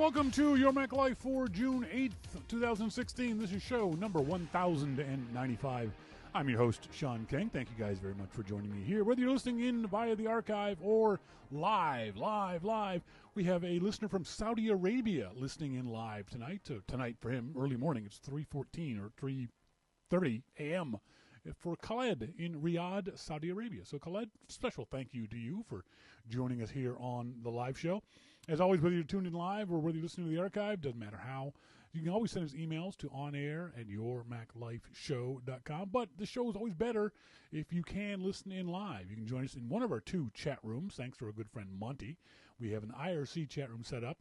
welcome to Your Mac Life for June 8th, 2016. This is show number 1095. I'm your host, Shawn King. Thank you guys very much for joining me here. Whether you're listening in via the archive or live, we have a listener from Saudi Arabia listening in live tonight. Tonight for him, early morning, it's 3:14 or 3:30 a.m. for Khaled in Riyadh, Saudi Arabia. So Khaled, special thank you to you for joining us here on the live show. As always, whether you're tuned in live or whether you're listening to the archive, doesn't matter how. You can always send us emails to onair@yourmaclifeshow.com. But the show is always better if you can listen in live. You can join us in one of our two chat rooms, thanks to our good friend Monty. We have an IRC chat room set up.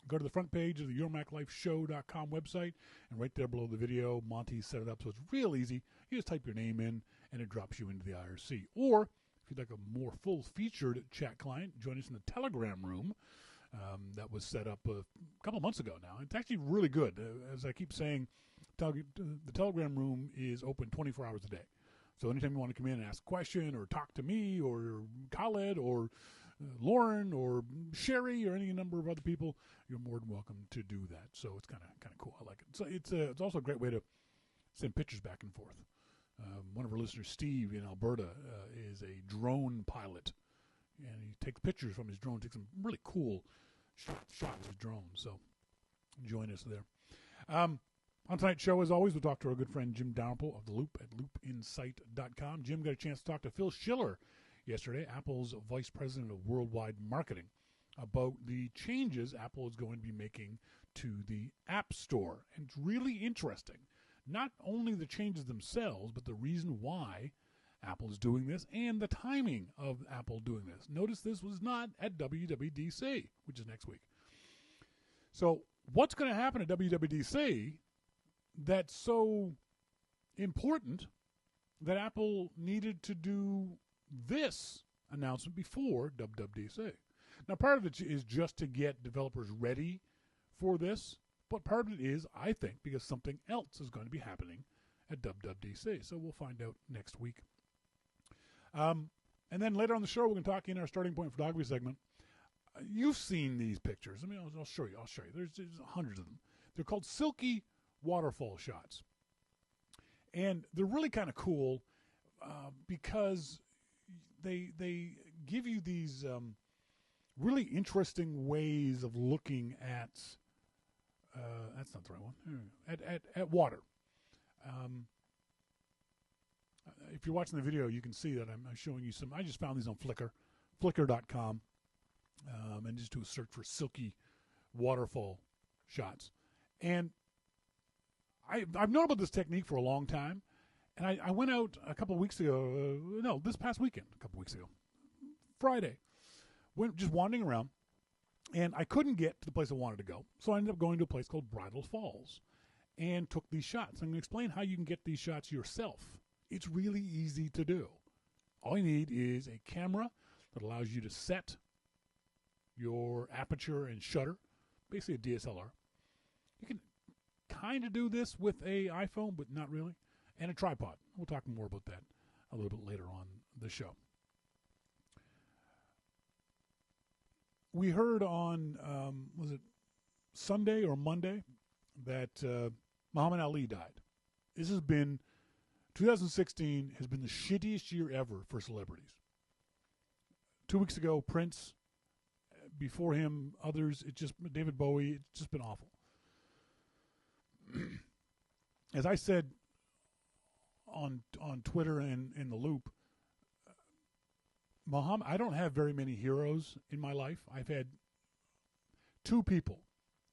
Go to the front page of the yourmaclifeshow.com website, and right there below the video, Monty set it up so it's real easy. You just type your name in, and it drops you into the IRC. Or, if you'd like a more full-featured chat client, join us in the Telegram room. That was set up a couple months ago now. It's actually really good. As I keep saying, the Telegram room is open 24 hours a day. So anytime you want to come in and ask a question or talk to me or Khaled or Lauren or Sherry or any number of other people, you're more than welcome to do that. So it's kind of cool. I like it. So it's also a great way to send pictures back and forth. One of our listeners, Steve in Alberta, is a drone pilot, and he takes pictures from his drone, takes some really cool shots with drones. So join us there. On tonight's show, as always, we'll talk to our good friend Jim Dalrymple of The Loop at loopinsight.com. Jim got a chance to talk to Phil Schiller yesterday, Apple's Vice President of Worldwide Marketing, about the changes Apple is going to be making to the App Store. And it's really interesting. Not only the changes themselves, but the reason why Apple is doing this and the timing of Apple doing this. Notice this was not at WWDC, which is next week. So what's going to happen at WWDC that's so important that Apple needed to do this announcement before WWDC? Now, part of it is just to get developers ready for this, but part of it is, I think, because something else is going to be happening at WWDC. So we'll find out next week. And then later on the show, we're going to talk in our starting point photography segment. You've seen these pictures. I mean, I'll show you. There's hundreds of them. They're called silky waterfall shots. And they're really kind of cool because they give you these really interesting ways of looking at, that's not the right one, at water. If you're watching the video, you can see that I'm showing you some. I just found these on flickr.com, and just do a search for silky waterfall shots. And I've known about this technique for a long time, and I went out a couple of weeks ago, this past weekend, Friday, went just wandering around, and I couldn't get to the place I wanted to go, so I ended up going to a place called Bridal Falls and took these shots. I'm going to explain how you can get these shots yourself. It's really easy to do. All you need is a camera that allows you to set your aperture and shutter, basically a DSLR. You can kind of do this with a iPhone, but not really, and a tripod. We'll talk more about that a little bit later on the show. We heard on, was it Sunday or Monday, that Muhammad Ali died. 2016 has been the shittiest year ever for celebrities. 2 weeks ago, Prince. Before him, others. David Bowie. It's just been awful. As I said on Twitter and in the Loop, Muhammad. I don't have very many heroes in my life. I've had two people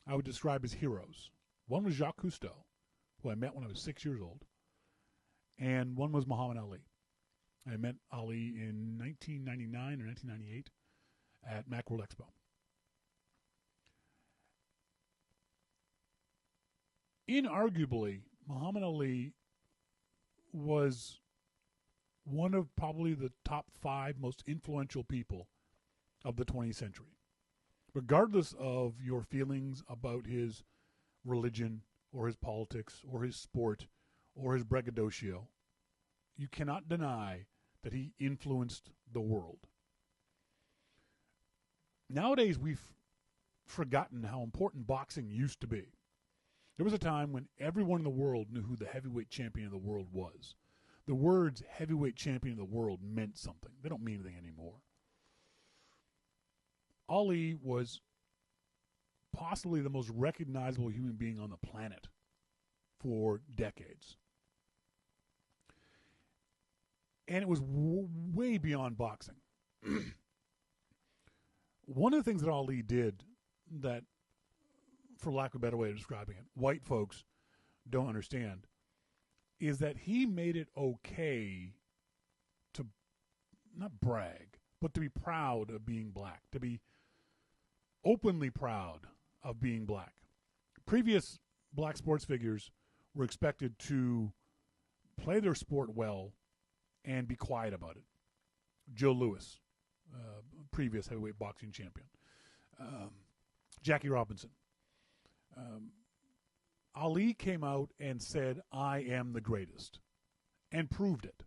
I would describe as heroes. One was Jacques Cousteau, who I met when I was 6 years old. And one was Muhammad Ali. I met Ali in 1999 or 1998 at Macworld Expo. Inarguably, Muhammad Ali was one of probably the top 5 most influential people of the 20th century. Regardless of your feelings about his religion or his politics or his sport or his braggadocio, you cannot deny that he influenced the world. Nowadays, forgotten how important boxing used to be. There was a time when everyone in the world knew who the heavyweight champion of the world was. The words heavyweight champion of the world meant something. They don't mean anything anymore. Ali was possibly the most recognizable human being on the planet for decades. And it was way beyond boxing. One of the things that Ali did that, for lack of a better way of describing it, white folks don't understand, is that he made it okay to not brag, but to be proud of being black, to be openly proud of being black. Previous black sports figures were expected to play their sport well and be quiet about it. Joe Louis, previous heavyweight boxing champion. Jackie Robinson. Ali came out and said, I am the greatest, and proved it.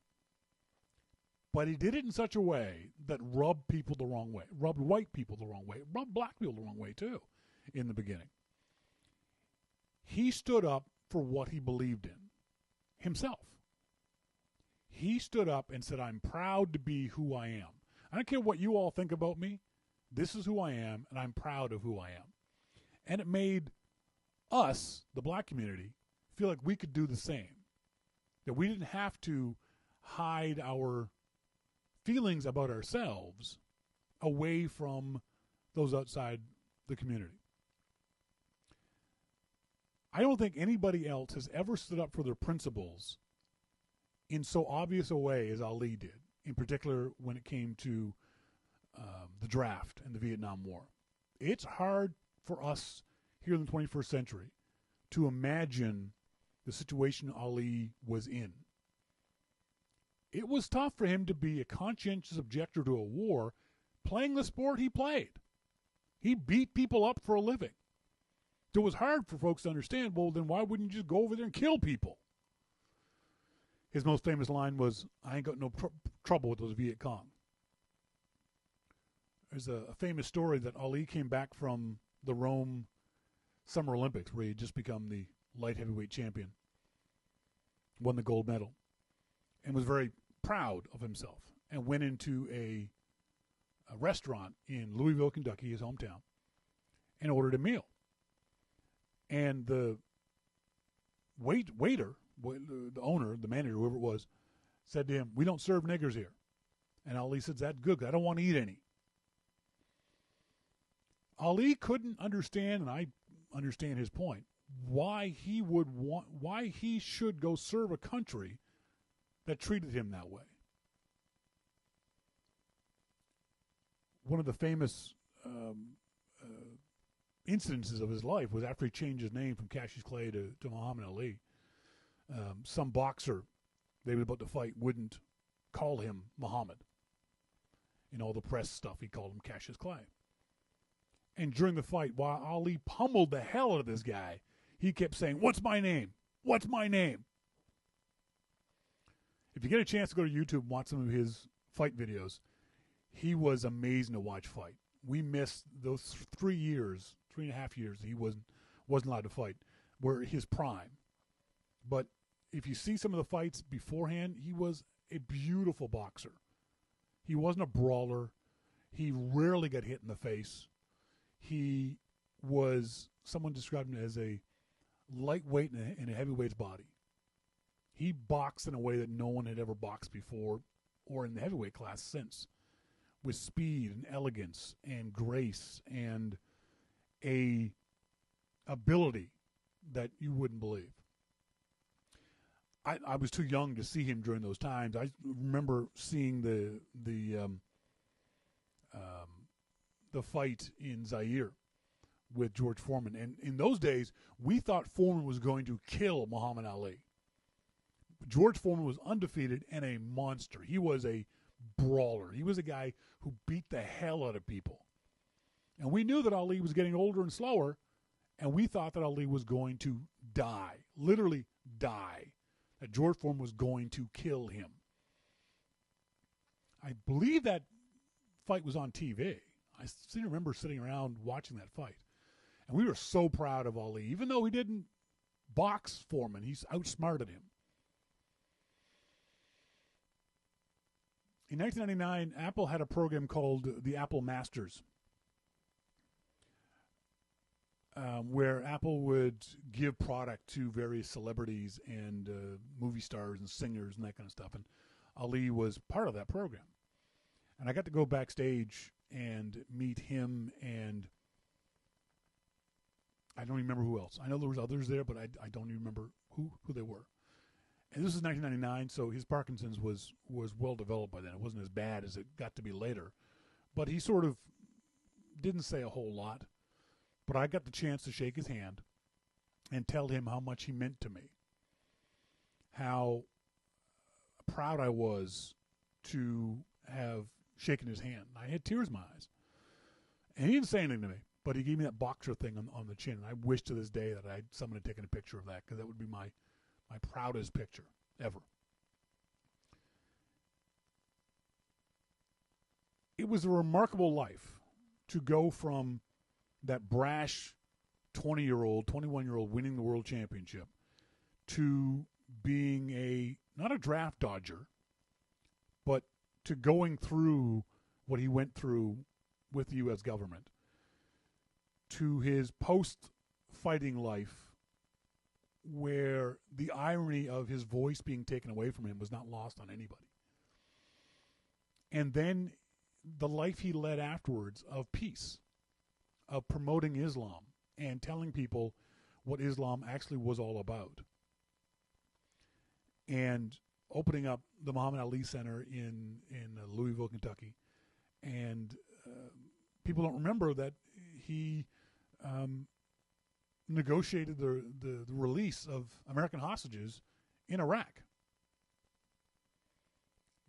But he did it in such a way that rubbed people the wrong way, rubbed white people the wrong way, rubbed black people the wrong way too in the beginning. He stood up for what he believed in himself. He stood up and said, I'm proud to be who I am. I don't care what you all think about me. This is who I am, and I'm proud of who I am. And it made us, the black community, feel like we could do the same. That we didn't have to hide our feelings about ourselves away from those outside the community. I don't think anybody else has ever stood up for their principles in so obvious a way as Ali did, in particular when it came to the draft and the Vietnam War. It's hard for us here in the 21st century to imagine the situation Ali was in. It was tough for him to be a conscientious objector to a war playing the sport he played. He beat people up for a living. So it was hard for folks to understand, well, then why wouldn't you just go over there and kill people? His most famous line was, I ain't got no trouble with those Viet Cong. There's a famous story that Ali came back from the Rome Summer Olympics, where he had just become the light heavyweight champion, won the gold medal, and was very proud of himself, and went into a restaurant in Louisville, Kentucky, his hometown, and ordered a meal. And the waiter, the owner, the manager, whoever it was, said to him, we don't serve niggers here. And Ali said, that's good, 'cause I don't want to eat any. Ali couldn't understand, and I understand his point, why he should go serve a country that treated him that way. One of the famous incidences of his life was after he changed his name from Cassius Clay to Muhammad Ali. Some boxer they were about to fight wouldn't call him Muhammad. In all the press stuff, he called him Cassius Clay. And during the fight, while Ali pummeled the hell out of this guy, he kept saying, what's my name? What's my name? If you get a chance to go to YouTube and watch some of his fight videos, he was amazing to watch fight. We missed those 3 years, 3.5 years, he wasn't allowed to fight, were his prime. But if you see some of the fights beforehand, he was a beautiful boxer. He wasn't a brawler. He rarely got hit in the face. He was, someone described him as a lightweight in a heavyweight's body. He boxed in a way that no one had ever boxed before or in the heavyweight class since, with speed and elegance and grace and a ability that you wouldn't believe. I was too young to see him during those times. I remember seeing the fight in Zaire with George Foreman. And in those days, we thought Foreman was going to kill Muhammad Ali. George Foreman was undefeated and a monster. He was a brawler. He was a guy who beat the hell out of people. And we knew that Ali was getting older and slower, and we thought that Ali was going to die, literally die, that George Foreman was going to kill him. I believe that fight was on TV. I still remember sitting around watching that fight. And we were so proud of Ali. Even though he didn't box Foreman, he's outsmarted him. In 1999, Apple had a program called the Apple Masters, where Apple would give product to various celebrities and movie stars and singers and that kind of stuff. And Ali was part of that program. And I got to go backstage and meet him, and I don't even remember who else. I know there was others there, but I don't even remember who they were. And this is 1999, so his Parkinson's was well developed by then. It wasn't as bad as it got to be later. But he sort of didn't say a whole lot. But I got the chance to shake his hand and tell him how much he meant to me. How proud I was to have shaken his hand. I had tears in my eyes. And he didn't say anything to me, but he gave me that boxer thing on the chin. And I wish to this day that someone had taken a picture of that, because that would be my proudest picture ever. It was a remarkable life to go from that brash 20-year-old, 21-year-old winning the world championship to being not a draft dodger, but to going through what he went through with the U.S. government, to his post-fighting life, where the irony of his voice being taken away from him was not lost on anybody. And then the life he led afterwards of peace, of promoting Islam and telling people what Islam actually was all about, and opening up the Muhammad Ali Center in Louisville, Kentucky. And people don't remember that he negotiated the release of American hostages in Iraq.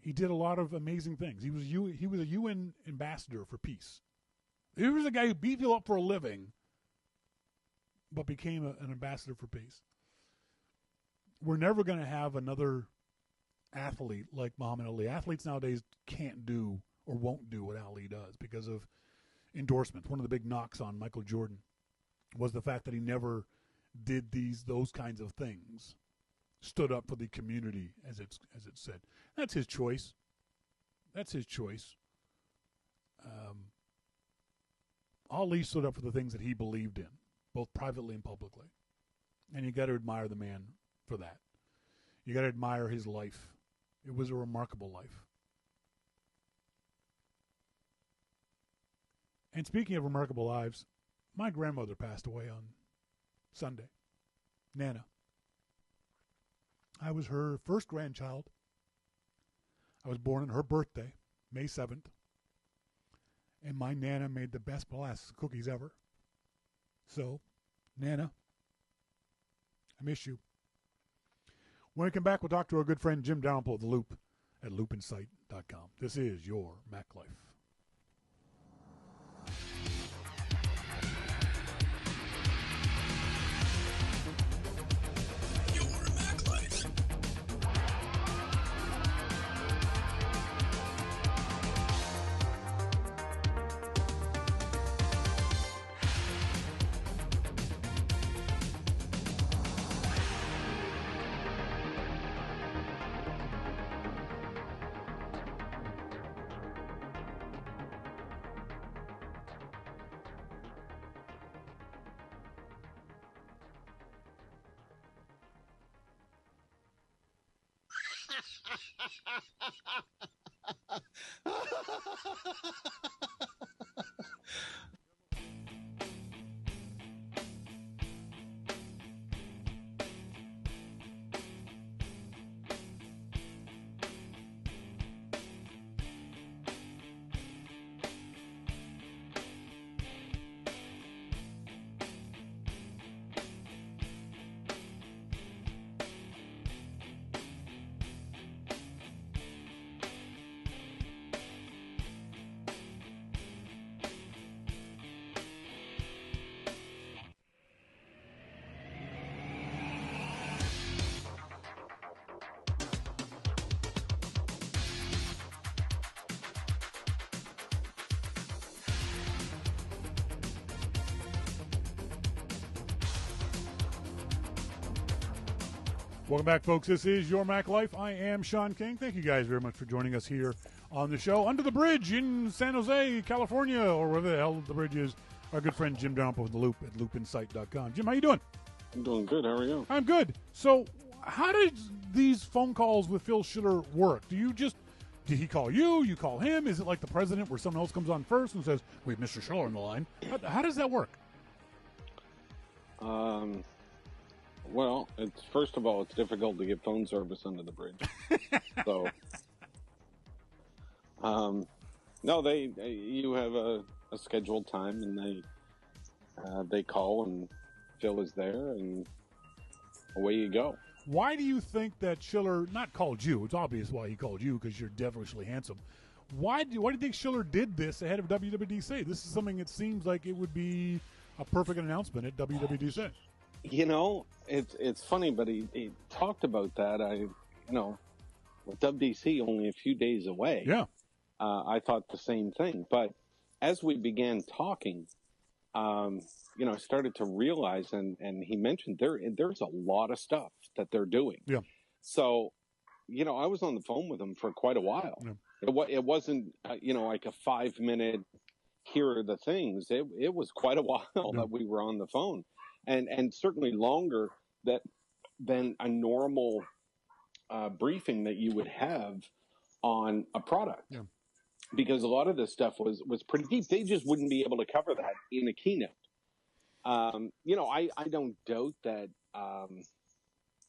He did a lot of amazing things. He was a UN ambassador for peace. He was a guy who beat people up for a living, but became an ambassador for peace. We're never going to have another athlete like Muhammad Ali. Athletes nowadays can't do or won't do what Ali does because of endorsements. One of the big knocks on Michael Jordan was the fact that he never did those kinds of things. Stood up for the community, as it said. That's his choice. That's his choice. Ali stood up for the things that he believed in, both privately and publicly. And you got to admire the man for that. You got to admire his life. It was a remarkable life. And speaking of remarkable lives, my grandmother passed away on Sunday. Nana. I was her first grandchild. I was born on her birthday, May 7th. And my Nana made the best molasses cookies ever. So, Nana, I miss you. When we come back, we'll talk to our good friend Jim Dalrymple of The Loop at loopinsight.com. This is your Mac Life. Welcome back, folks. This is Your Mac Life. I am Shawn King. Thank you guys very much for joining us here on the show. Under the bridge in San Jose, California, or wherever the hell the bridge is, our good friend Jim Dalrymple with The Loop at loopinsight.com. Jim, how you doing? I'm doing good. How are you? I'm good. So how did these phone calls with Phil Schiller work? Did he call you? You call him? Is it like the president where someone else comes on first and says, we have Mr. Schiller on the line? How does that work? Well, first of all, it's difficult to get phone service under the bridge. So, no, you have a scheduled time, and they call, and Phil is there, and away you go. Why do you think that Schiller not called you? It's obvious why he called you, because you're devilishly handsome. Why do you think Schiller did this ahead of WWDC? This is something it seems like it would be a perfect announcement at WWDC. You know, it's funny, but he talked about that. With WDC only a few days away. Yeah. I thought the same thing. But as we began talking, I started to realize, and he mentioned there's a lot of stuff that they're doing. Yeah. So, I was on the phone with him for quite a while. Yeah. It wasn't, like a 5-minute, here are the things. It was quite a while that we were on the phone. And certainly longer than a normal briefing that you would have on a product. Yeah. Because a lot of this stuff was pretty deep. They just wouldn't be able to cover that in a keynote. I don't doubt that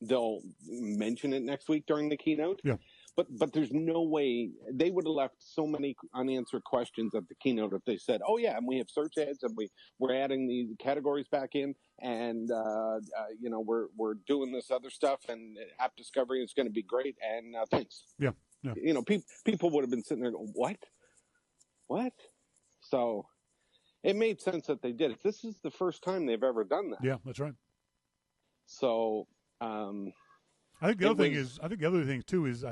they'll mention it next week during the keynote. Yeah. But there's no way they would have left so many unanswered questions at the keynote if they said, "Oh yeah, and we have search ads, and we're adding these categories back in, and we're doing this other stuff, and app discovery is going to be great." And thanks. Yeah. Yeah. People would have been sitting there going, "What?" So it made sense that they did it. This is the first time they've ever done that. Yeah, that's right. So. I think the other thing too is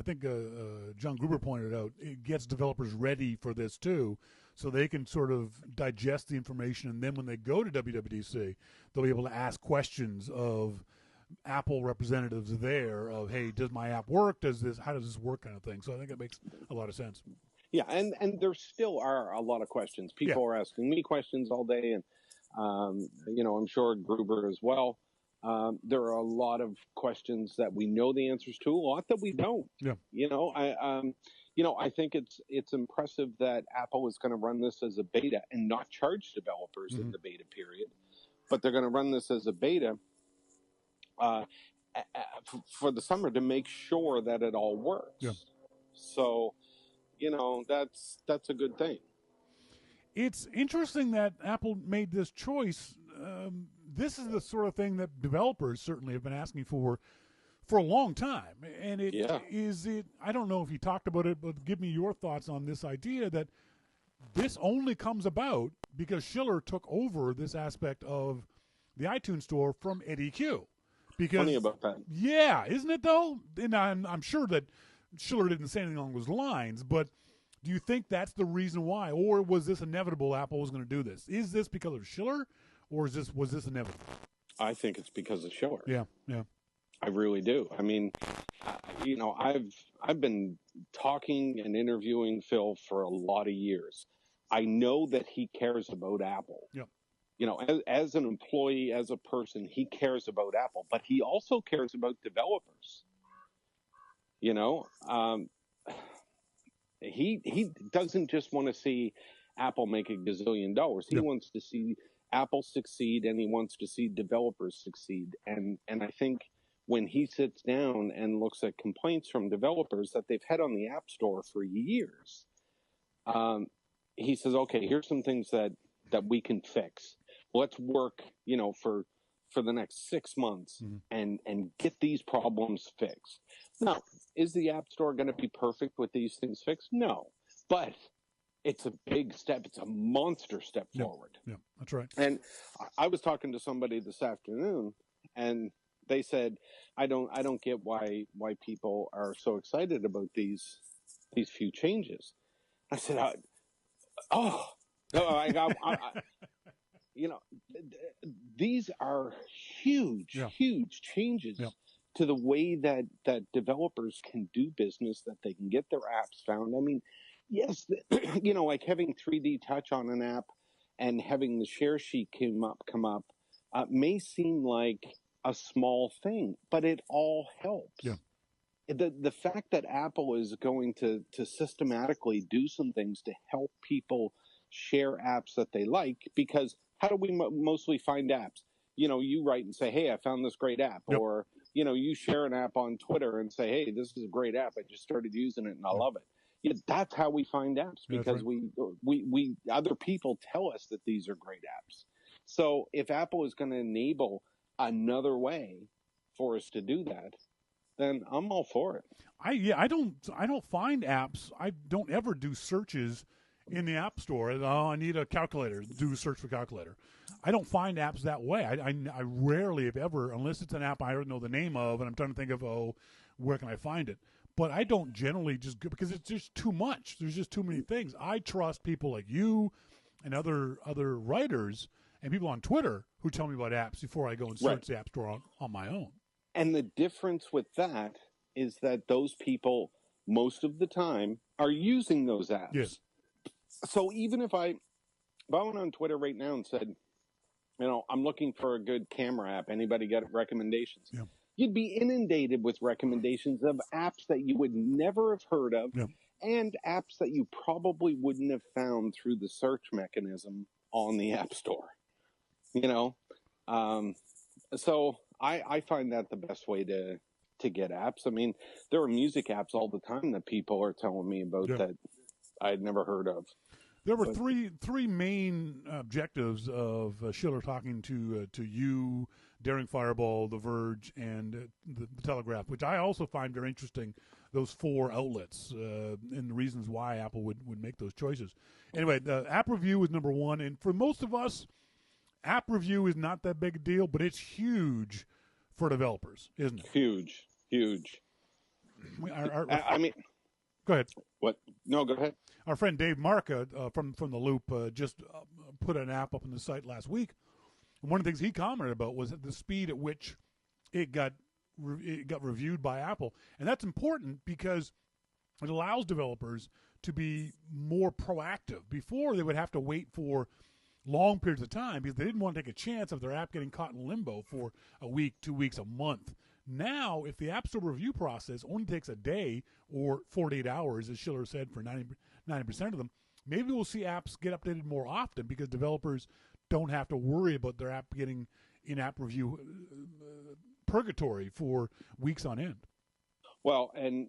John Gruber pointed out, it gets developers ready for this too, so they can sort of digest the information, and then when they go to WWDC, they'll be able to ask questions of Apple representatives there of, hey, does my app work? How does this work, kind of thing. So I think it makes a lot of sense. Yeah, and there still are a lot of questions. People are asking me questions all day, and I'm sure Gruber as well. There are a lot of questions that we know the answers to, a lot that we don't. Yeah. I think it's impressive that Apple is going to run this as a beta and not charge developers in the beta period, but they're going to run this as a beta for the summer to make sure that it all works. Yeah. So, that's a good thing. It's interesting that Apple made this choice. This is the sort of thing that developers certainly have been asking for a long time. And I don't know if you talked about it, but give me your thoughts on this idea that this only comes about because Schiller took over this aspect of the iTunes Store from Eddie Q. Because, funny about that. Yeah, isn't it though? And I'm sure that Schiller didn't say anything along those lines, but do you think that's the reason why? Or was this inevitable Apple was going to do this? Is this because of Schiller? Or was this inevitable? I think it's because of Schiller. Yeah. I really do. I mean, I've been talking and interviewing Phil for a lot of years. I know that he cares about Apple. Yeah. As an employee, as a person, he cares about Apple, but he also cares about developers. He doesn't just want to see Apple make $1 gazillion. He wants to see Apple succeed, and he wants to see developers succeed. And I think when he sits down and looks at complaints from developers that they've had on the App Store for years, he says, okay, here's some things that we can fix. Let's work, for the next 6 months and get these problems fixed. Now, is the App Store going to be perfect with these things fixed? No. But it's a big step. It's a monster step forward. Yeah, that's right. And I was talking to somebody this afternoon, and they said, I don't get why people are so excited about these few changes. I said, these are huge changes to the way that developers can do business, that they can get their apps found. I mean, yes, like having 3D touch on an app and having the share sheet come up may seem like a small thing, but it all helps. Yeah. The fact that Apple is going to systematically do some things to help people share apps that they like, because how do we mostly find apps? You write and say, hey, I found this great app. Yep. Or, you share an app on Twitter and say, hey, this is a great app. I just started using it and I love it. Yeah, that's how we find apps, because we other people tell us that these are great apps. So if Apple is going to enable another way for us to do that, then I'm all for it. I don't find apps. I don't ever do searches in the App Store. Oh, I need a calculator. Do a search for calculator. I don't find apps that way. I rarely, if ever, unless it's an app I already know the name of, and I'm trying to think of, where can I find it? But I don't generally just go, because it's just too much. There's just too many things. I trust people like you and other writers and people on Twitter who tell me about apps before I go and search the App Store on my own. And the difference with that is that those people, most of the time, are using those apps. Yes. So even if I went on Twitter right now and said, I'm looking for a good camera app, anybody got recommendations? Yeah. You'd be inundated with recommendations of apps that you would never have heard of, and apps that you probably wouldn't have found through the search mechanism on the App Store. So I find that the best way to get apps. I mean, there are music apps all the time that people are telling me about that I'd never heard of. There were three main objectives of Schiller talking to you, Daring Fireball, The Verge, and the Telegraph, which I also find very interesting, those four outlets, and the reasons why Apple would make those choices. Anyway, the app review is number one, and for most of us, app review is not that big a deal, but it's huge for developers, isn't it? Huge. I mean, go ahead. What? No, go ahead. Our friend Dave Marca from the Loop just put an app up on the site last week. And one of the things he commented about was the speed at which it got reviewed by Apple. And that's important because it allows developers to be more proactive. Before, they would have to wait for long periods of time because they didn't want to take a chance of their app getting caught in limbo for a week, 2 weeks, a month. Now, if the App Store review process only takes a day or 48 hours, as Schiller said, for 90% of them, maybe we'll see apps get updated more often because developers don't have to worry about their app getting in-app review purgatory for weeks on end. Well, and,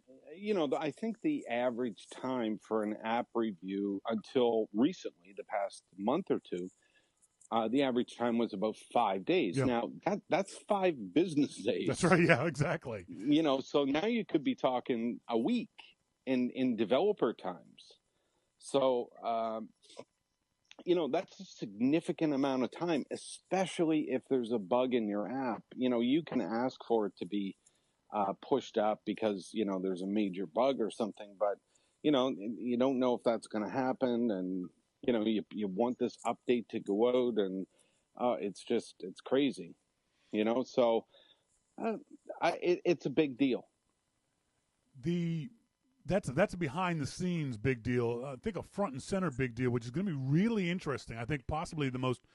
I think the average time for an app review until recently, the past month or two, the average time was about 5 days. Yeah. Now, that's 5 business days. That's right. Yeah, exactly. So now you could be talking a week in developer times. So, that's a significant amount of time, especially if there's a bug in your app. You can ask for it to be pushed up because, there's a major bug or something, but, you don't know if that's going to happen. And, you want this update to go out, and it's crazy, so it's a big deal. That's a behind the scenes big deal. I think a front and center big deal, which is going to be really interesting. I think possibly the most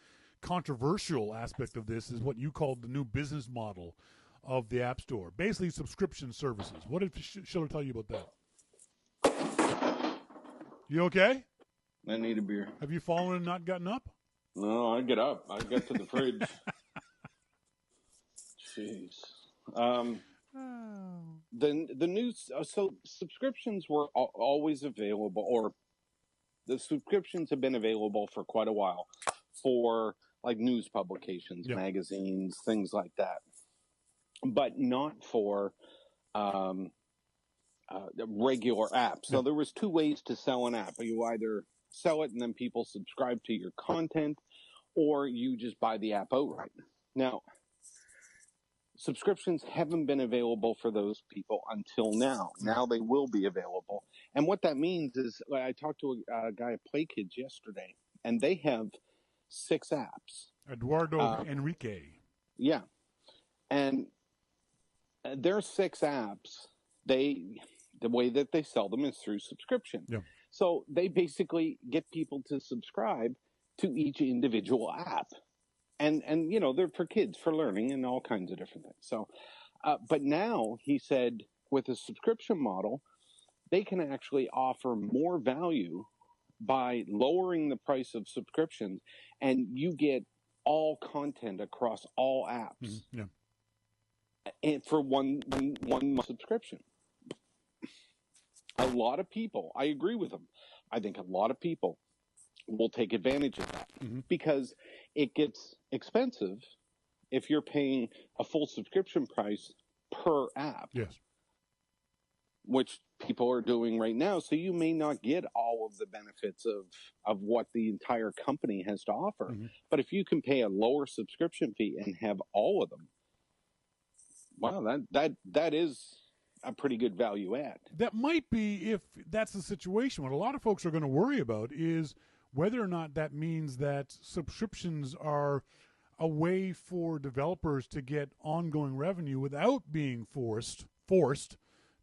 controversial aspect of this is what you called the new business model of the App Store. Basically, subscription services. What did Schiller tell you about that? You okay? I need a beer. Have you fallen and not gotten up? No, I get up. I get to the fridge. Jeez. The news. So subscriptions were always available, or the subscriptions have been available for quite a while for like news publications, magazines, things like that, but not for regular apps. So there was 2 ways to sell an app. You either sell it and then people subscribe to your content, or you just buy the app outright. Now, subscriptions haven't been available for those people until now. Now they will be available. And what that means is, I talked to a guy at Play Kids yesterday, and they have 6 apps. Eduardo Enrique. Yeah. And There are 6 apps. The way that they sell them is through subscription. Yeah. So they basically get people to subscribe to each individual app. And they're for kids, for learning, and all kinds of different things. So, but now he said with a subscription model, they can actually offer more value by lowering the price of subscriptions, and you get all content across all apps, and for one month subscription. A lot of people, I agree with them. I think a lot of people will take advantage of that because it gets expensive if you're paying a full subscription price per app. Yes. Which people are doing right now. So you may not get all of the benefits of what the entire company has to offer. But if you can pay a lower subscription fee and have all of them, wow, that is a pretty good value add. That might be, if that's the situation. What a lot of folks are going to worry about is whether or not that means that subscriptions are a way for developers to get ongoing revenue without being forced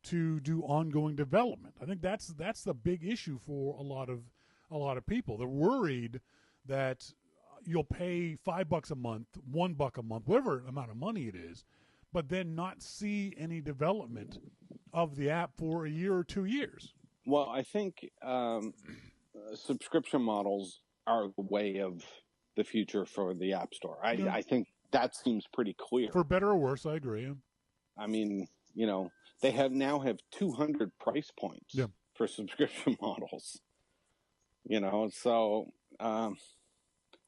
to do ongoing development. I think that's the big issue for a lot of people. They're worried that you'll pay $5 a month, $1 a month, whatever amount of money it is, but then not see any development of the app for a year or 2 years. Well, I think subscription models are the way of the future for the App Store. I think that seems pretty clear. For better or worse, I agree. I mean, they now have 200 price points for subscription models. So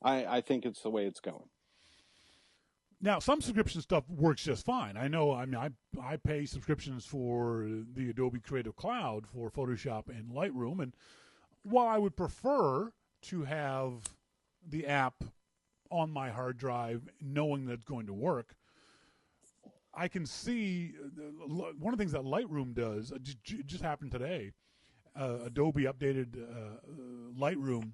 I think it's the way it's going. Now, some subscription stuff works just fine. I know. I mean, I pay subscriptions for the Adobe Creative Cloud for Photoshop and Lightroom, and while I would prefer to have the app on my hard drive, knowing that it's going to work, I can see one of the things that Lightroom does. It just happened today. Adobe updated Lightroom,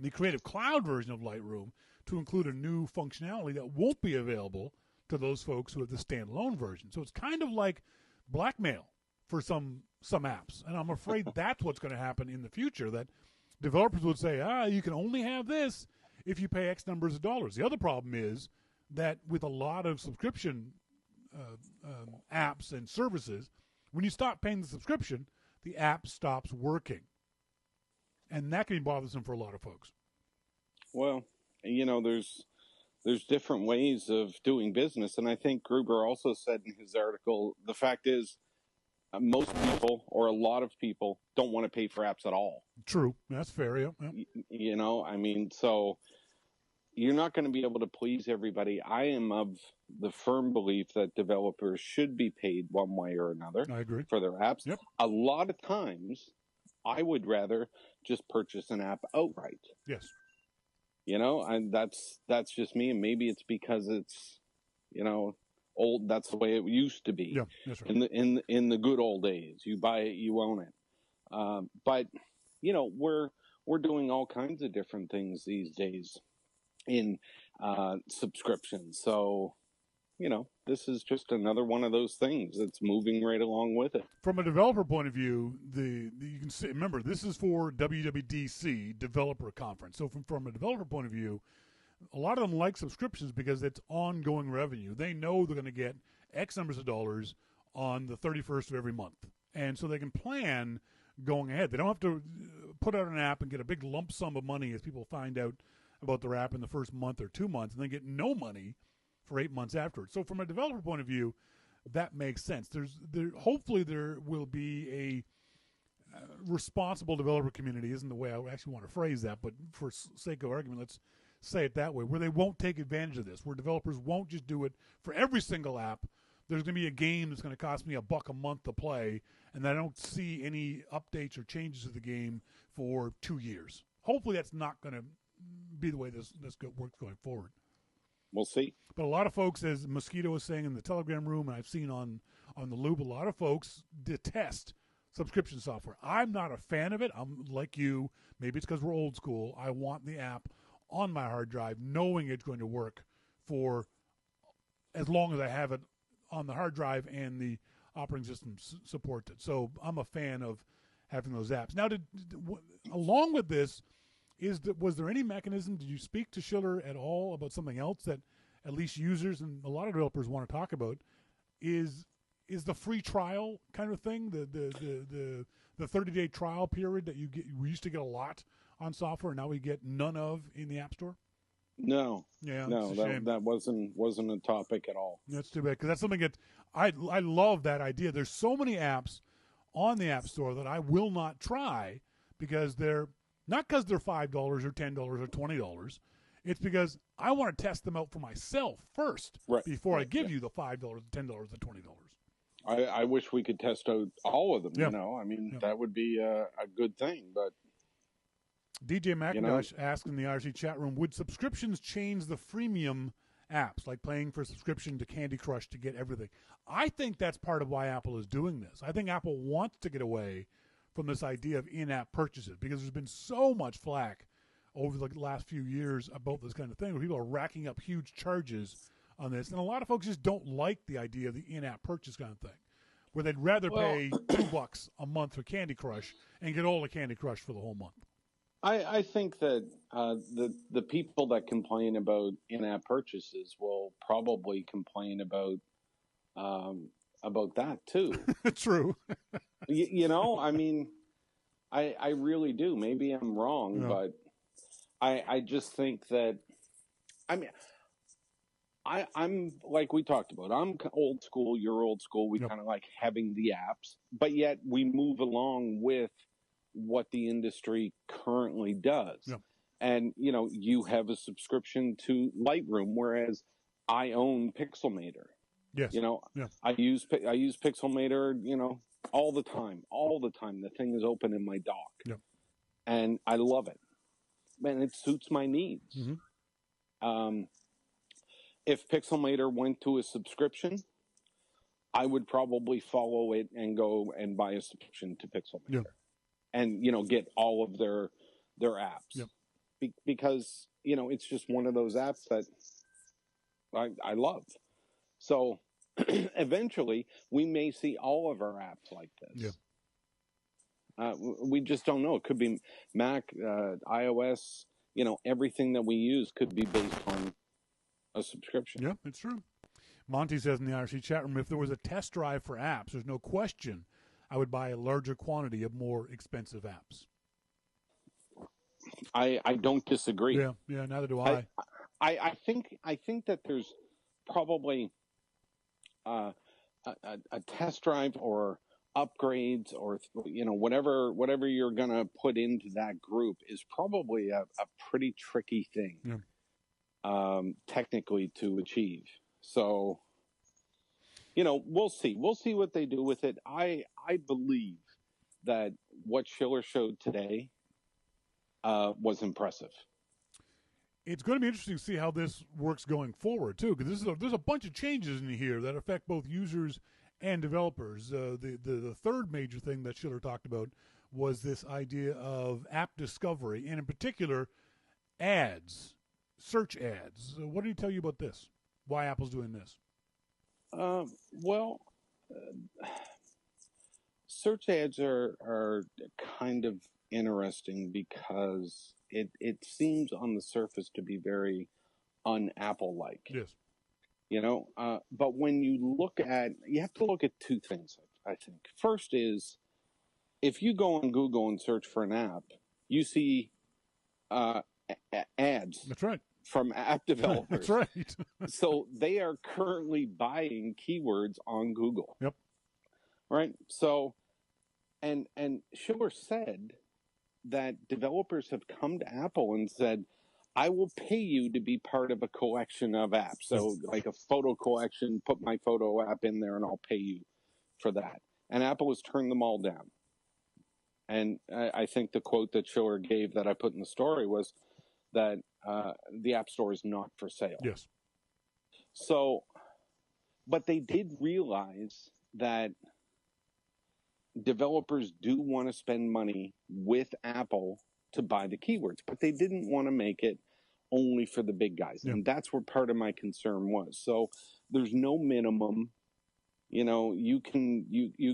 the Creative Cloud version of Lightroom, to include a new functionality that won't be available to those folks who have the standalone version. So it's kind of like blackmail for some apps. And I'm afraid that's what's going to happen in the future, that developers would say, you can only have this if you pay X numbers of dollars. The other problem is that with a lot of subscription apps and services, when you stop paying the subscription, the app stops working. And that can be bothersome for a lot of folks. Well, there's different ways of doing business. And I think Gruber also said in his article, the fact is most people or a lot of people don't want to pay for apps at all. True. That's fair. Yeah. I mean, so you're not going to be able to please everybody. I am of the firm belief that developers should be paid one way or another. I agree. For their apps. Yep. A lot of times, I would rather just purchase an app outright. Yes. And that's just me, and maybe it's because it's, old. That's the way it used to be. Yeah, that's right. In the good old days, you buy it, you own it. But we're doing all kinds of different things these days in subscriptions. So, this is just another one of those things that's moving right along with it. From a developer point of view, you can see, remember, this is for WWDC Developer Conference. So from a developer point of view, a lot of them like subscriptions because it's ongoing revenue. They know they're going to get X numbers of dollars on the 31st of every month. And so they can plan going ahead. They don't have to put out an app and get a big lump sum of money as people find out about their app in the first month or 2 months, and then get no money for 8 months afterwards. So from a developer point of view, that makes sense. Hopefully there will be a responsible developer community, isn't the way I actually want to phrase that, but for sake of argument, let's say it that way, where they won't take advantage of this, where developers won't just do it for every single app. There's going to be a game that's going to cost me $1 a month to play, and I don't see any updates or changes to the game for 2 years. Hopefully that's not going to be the way this works going forward. We'll see. But a lot of folks, as Mosquito was saying in the Telegram room, and I've seen on the Loop, a lot of folks detest subscription software. I'm not a fan of it. I'm like you. Maybe it's because we're old school. I want the app on my hard drive, knowing it's going to work for as long as I have it on the hard drive and the operating system supports it. So I'm a fan of having those apps. Now, along with this, was there any mechanism? Did you speak to Schiller at all about something else that at least users and a lot of developers want to talk about? Is the free trial kind of thing, the 30-day trial period that we used to get a lot on software, now we get none of in the App Store? No. Yeah, no, that wasn't a topic at all. That's too bad, because that's something that I love that idea. There's so many apps on the App Store that I will not try because they're not because they're $5 or $10 or $20. It's because I want to test them out for myself first before I give you the $5, the $10, the $20. I wish we could test out all of them. You know, I mean, that would be a good thing. But DJ McIntosh asked in the IRC chat room, would subscriptions change the freemium apps, like paying for subscription to Candy Crush to get everything? I think that's part of why Apple is doing this. I think Apple wants to get away from this idea of in-app purchases because there's been so much flack over the last few years about this kind of thing where people are racking up huge charges on this. And a lot of folks just don't like the idea of the in-app purchase kind of thing, where they'd rather pay $2 a month for Candy Crush and get all the Candy Crush for the whole month. I think that the people that complain about in-app purchases will probably complain about that too. True. you know, I mean, I really do. Maybe I'm wrong, but I just think that, I mean, I'm like we talked about, I'm old school, you're old school. We kind of like having the apps, but yet we move along with what the industry currently does. And, you know, you have a subscription to Lightroom, whereas I own Pixelmator. Yes. You know, I use Pixelmator, you know, all the time. The thing is open in my dock. And I love it. And it suits my needs. If Pixelmator went to a subscription, I would probably follow it and go and buy a subscription to Pixelmator. And, you know, get all of their apps. Because, you know, it's just one of those apps that I love. So eventually we may see all of our apps like this. We just don't know. It could be Mac, iOS, you know, everything that we use could be based on a subscription. Yeah, it's true. Monty says in the IRC chat room, if there was a test drive for apps, there's no question I would buy a larger quantity of more expensive apps. I don't disagree. Yeah, neither do I. I think that there's probably a test drive or upgrades or, you know, whatever you're going to put into that group is probably a pretty tricky thing technically to achieve. So, you know, we'll see what they do with it. I believe that what Schiller showed today was impressive. It's going to be interesting to see how this works going forward too, because there's a bunch of changes in here that affect both users and developers. The third major thing that Schiller talked about was this idea of app discovery, and in particular, ads, search ads. What did he tell you about this? Why Apple's doing this? Search ads are kind of interesting because it seems on the surface to be very un-Apple-like. Yes. You know, but when you have to look at two things, I think. First is, if you go on Google and search for an app, you see ads. That's right. From app developers. That's right. So they are currently buying keywords on Google. Yep. Right? So, and Schiller said that developers have come to Apple and said, I will pay you to be part of a collection of apps. So like a photo collection, put my photo app in there and I'll pay you for that. And Apple has turned them all down. And I think the quote that Schiller gave that I put in the story was that the App Store is not for sale. Yes. So, but they did realize that developers do want to spend money with Apple to buy the keywords, but they didn't want to make it only for the big guys. And that's where part of my concern was. So there's no minimum you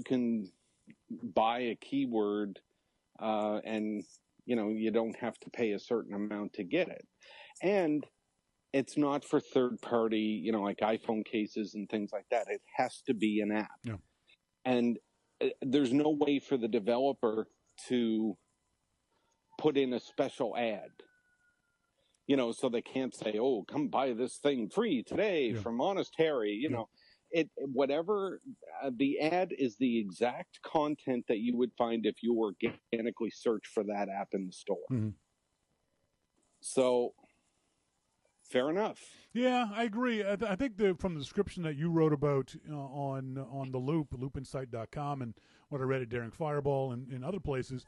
can buy a keyword, and you don't have to pay a certain amount to get it. And it's not for third party, like iPhone cases and things like that. It has to be an app. Yeah. And there's no way for the developer to put in a special ad, so they can't say, "Oh, come buy this thing free today from Honest Harry." Whatever, the ad is the exact content that you would find if you organically search for that app in the store. Mm-hmm. So, fair enough. Yeah, I agree. I think from the description that you wrote about on the loopinsight.com, and what I read at Daring Fireball and other places,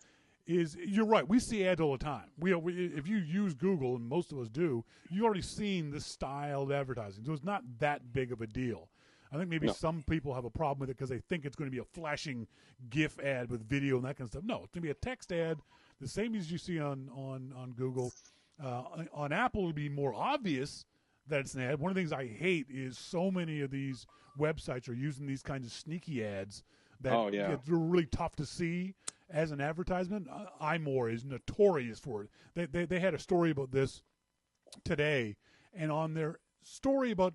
is you're right. We see ads all the time. If you use Google, and most of us do, you've already seen this style of advertising. So it's not that big of a deal. I think maybe some people have a problem with it because they think it's going to be a flashing GIF ad with video and that kind of stuff. No, it's going to be a text ad, the same as you see on Google. On Apple, it would be more obvious that it's an ad. One of the things I hate is so many of these websites are using these kinds of sneaky ads that they're really tough to see as an advertisement. iMore is notorious for it. They had a story about this today, and on their story about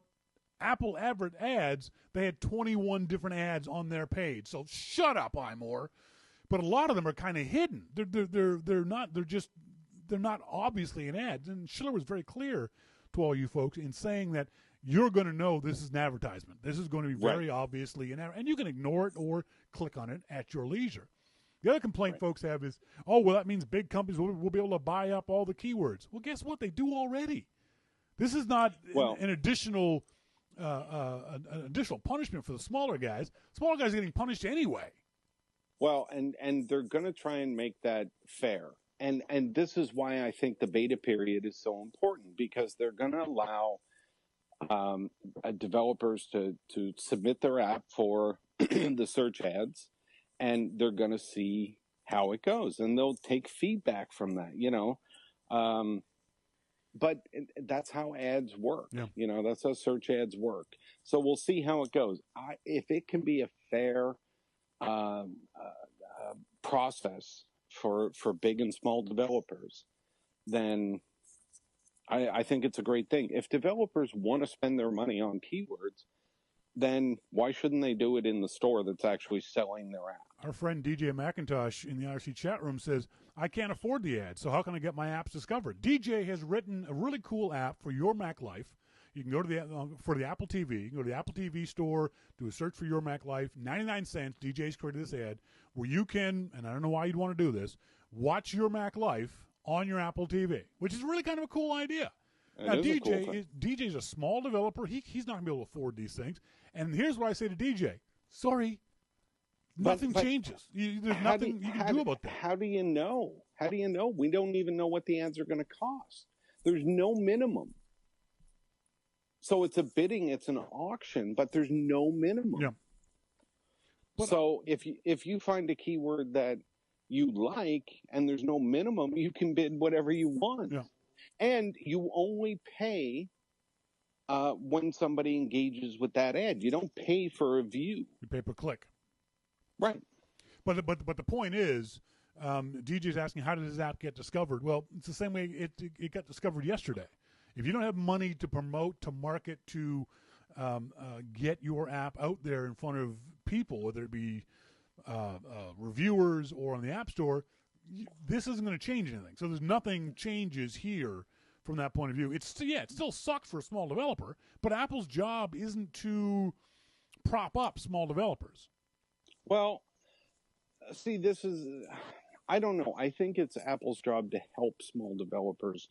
Apple ads, they had 21 different ads on their page. So shut up, iMore. But a lot of them are kind of hidden. They're not obviously an ad. And Schiller was very clear to all you folks in saying that you're going to know this is an advertisement. This is going to be very obviously an ad, and you can ignore it or click on it at your leisure. The other complaint folks have is, that means big companies will be able to buy up all the keywords. Well, guess what? They do already. This is not an additional punishment for the smaller guys. Smaller guys are getting punished anyway. Well, and they're going to try and make that fair. And this is why I think the beta period is so important, because they're going to allow developers to submit their app for the search ads, and they're going to see how it goes, and they'll take feedback from that, but that's how ads work. That's how search ads work. So we'll see how it goes. If it can be a fair process for big and small developers, then I think it's a great thing. If developers want to spend their money on keywords, then why shouldn't they do it in the store that's actually selling their app? Our friend DJ McIntosh in the IRC chat room says, I can't afford the ad, so how can I get my apps discovered? DJ has written a really cool app for your Mac Life. You can go to for the Apple TV. You can go to the Apple TV store, do a search for your Mac Life, 99 cents. DJ's created this ad where you can, and I don't know why you'd want to do this, watch your Mac Life on your Apple TV, which is really kind of a cool idea. Now, DJ's a small developer. He's not going to be able to afford these things. And here's what I say to DJ. Sorry, nothing changes. There's nothing you can do about that. How do you know? How do you know? We don't even know what the ads are going to cost. There's no minimum. So it's a bidding, it's an auction, but there's no minimum. Yeah. But, so if you find a keyword that you like and there's no minimum, you can bid whatever you want. Yeah. And you only pay when somebody engages with that ad. You don't pay for a view. You pay per click. Right. But the point is, DJ's asking, how did his app get discovered? Well, it's the same way it got discovered yesterday. If you don't have money to promote, to market, to get your app out there in front of people, whether it be reviewers or on the App Store, this isn't going to change anything. So there's nothing changes here from that point of view. It still sucks for a small developer, but Apple's job isn't to prop up small developers. Well, see, I don't know. I think it's Apple's job to help small developers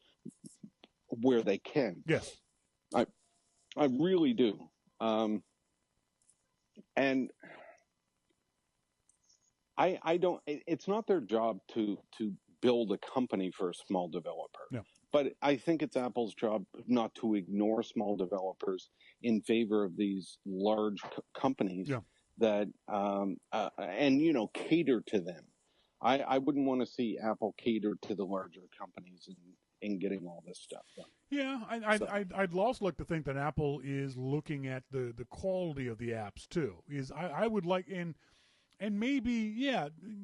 where they can. Yes. I really do. And I don't, it's not their job to build a company for a small developer. Yeah. But I think it's Apple's job not to ignore small developers in favor of these large companies that, and, cater to them. I wouldn't want to see Apple cater to the larger companies in getting all this stuff done. Yeah, I'd also like to think that Apple is looking at the quality of the apps too. I would like and maybe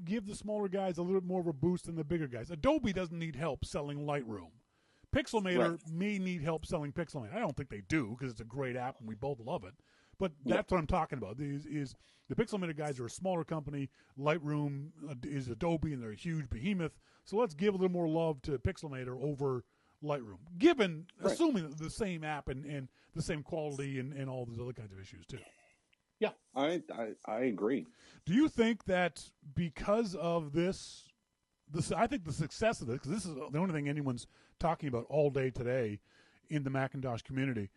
give the smaller guys a little bit more of a boost than the bigger guys. Adobe doesn't need help selling Lightroom. Pixelmator may need help selling Pixelmator. I don't think they do because it's a great app and we both love it. But that's what I'm talking about. Is the Pixelmator guys are a smaller company. Lightroom is Adobe and they're a huge behemoth. So let's give a little more love to Pixelmator over Lightroom, assuming the same app and the same quality and all those other kinds of issues too. Yeah, I agree. Do you think that because of this, I think the success of this, because this is the only thing anyone's talking about all day today in the Macintosh community,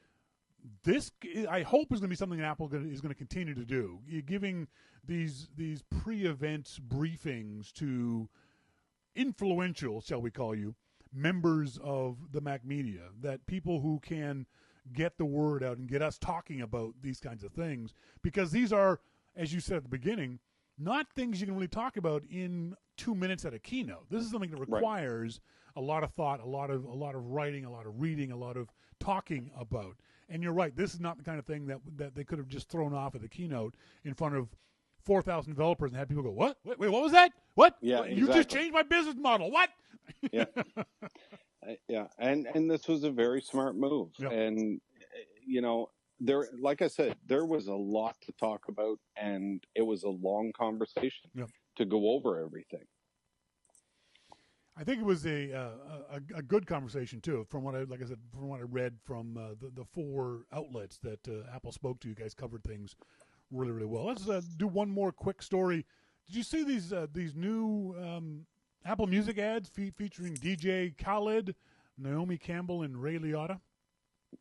this I hope is going to be something Apple is going to continue to do. You're giving these pre-event briefings to influential, shall we call you, members of the Mac media, that people who can get the word out and get us talking about these kinds of things, because these are, as you said at the beginning, not things you can really talk about in 2 minutes at a keynote. This is something that requires a lot of thought, a lot of writing, a lot of reading, a lot of talking about. And you're right, this is not the kind of thing that they could have just thrown off at the keynote in front of 4,000 developers and had people go, what? Wait, what was that? What? Yeah, exactly. You just changed my business model. What? Yeah. Yeah, and this was a very smart move. Yep. And, there, like I said, there was a lot to talk about, and it was a long conversation to go over everything. I think it was a good conversation too. From what I read from the four outlets that Apple spoke to, you guys covered things really, really well. Let's do one more quick story. Did you see these new Apple Music ads featuring DJ Khaled, Naomi Campbell, and Ray Liotta?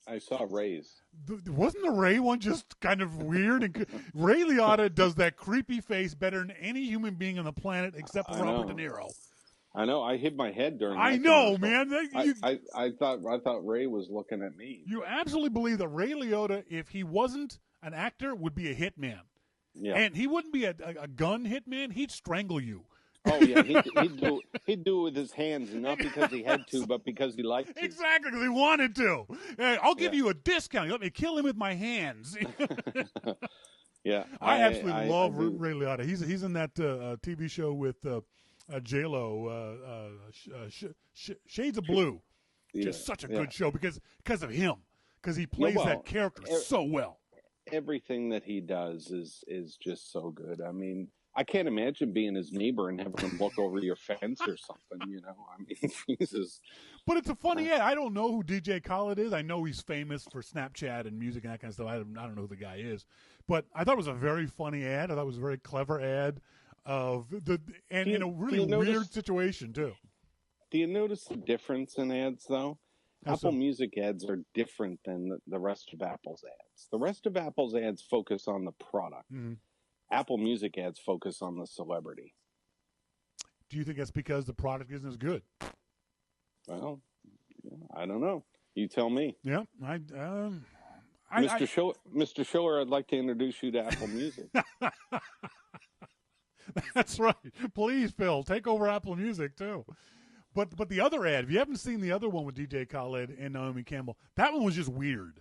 I saw Ray's. Wasn't the Ray one just kind of weird? And Ray Liotta does that creepy face better than any human being on the planet except for Robert De Niro. I know. I hit my head during. I know, man. I thought Ray was looking at me. You absolutely believe that Ray Liotta, if he wasn't an actor, would be a hitman. Yeah. And he wouldn't be a gun hitman. He'd strangle you. Oh yeah, he'd do it with his hands, not because he had to, but because he liked to. Exactly, because he wanted to. I'll give you a discount. You let me kill him with my hands. Yeah, I absolutely love Ray Liotta. He's in that TV show with J-Lo, Shades of Blue. Just such a good show because of him, because he plays that character so well. Everything that he does is just so good. I mean, I can't imagine being his neighbor and having him look over your fence or something, I mean, Jesus. But it's a funny ad. I don't know who DJ Khaled is. I know he's famous for Snapchat and music and that kind of stuff. I don't know who the guy is. But I thought it was a very funny ad. I thought it was a very clever ad in a really weird situation, too. Do you notice the difference in ads, though? Apple Music ads are different than the rest of Apple's ads. The rest of Apple's ads focus on the product. Mm-hmm. Apple Music ads focus on the celebrity. Do you think that's because the product isn't as good? Well, I don't know. You tell me. Yeah, Mr. Schiller, I'd like to introduce you to Apple Music. That's right. Please, Phil, take over Apple Music too. But the other ad, if you haven't seen the other one with DJ Khaled and Naomi Campbell, that one was just weird.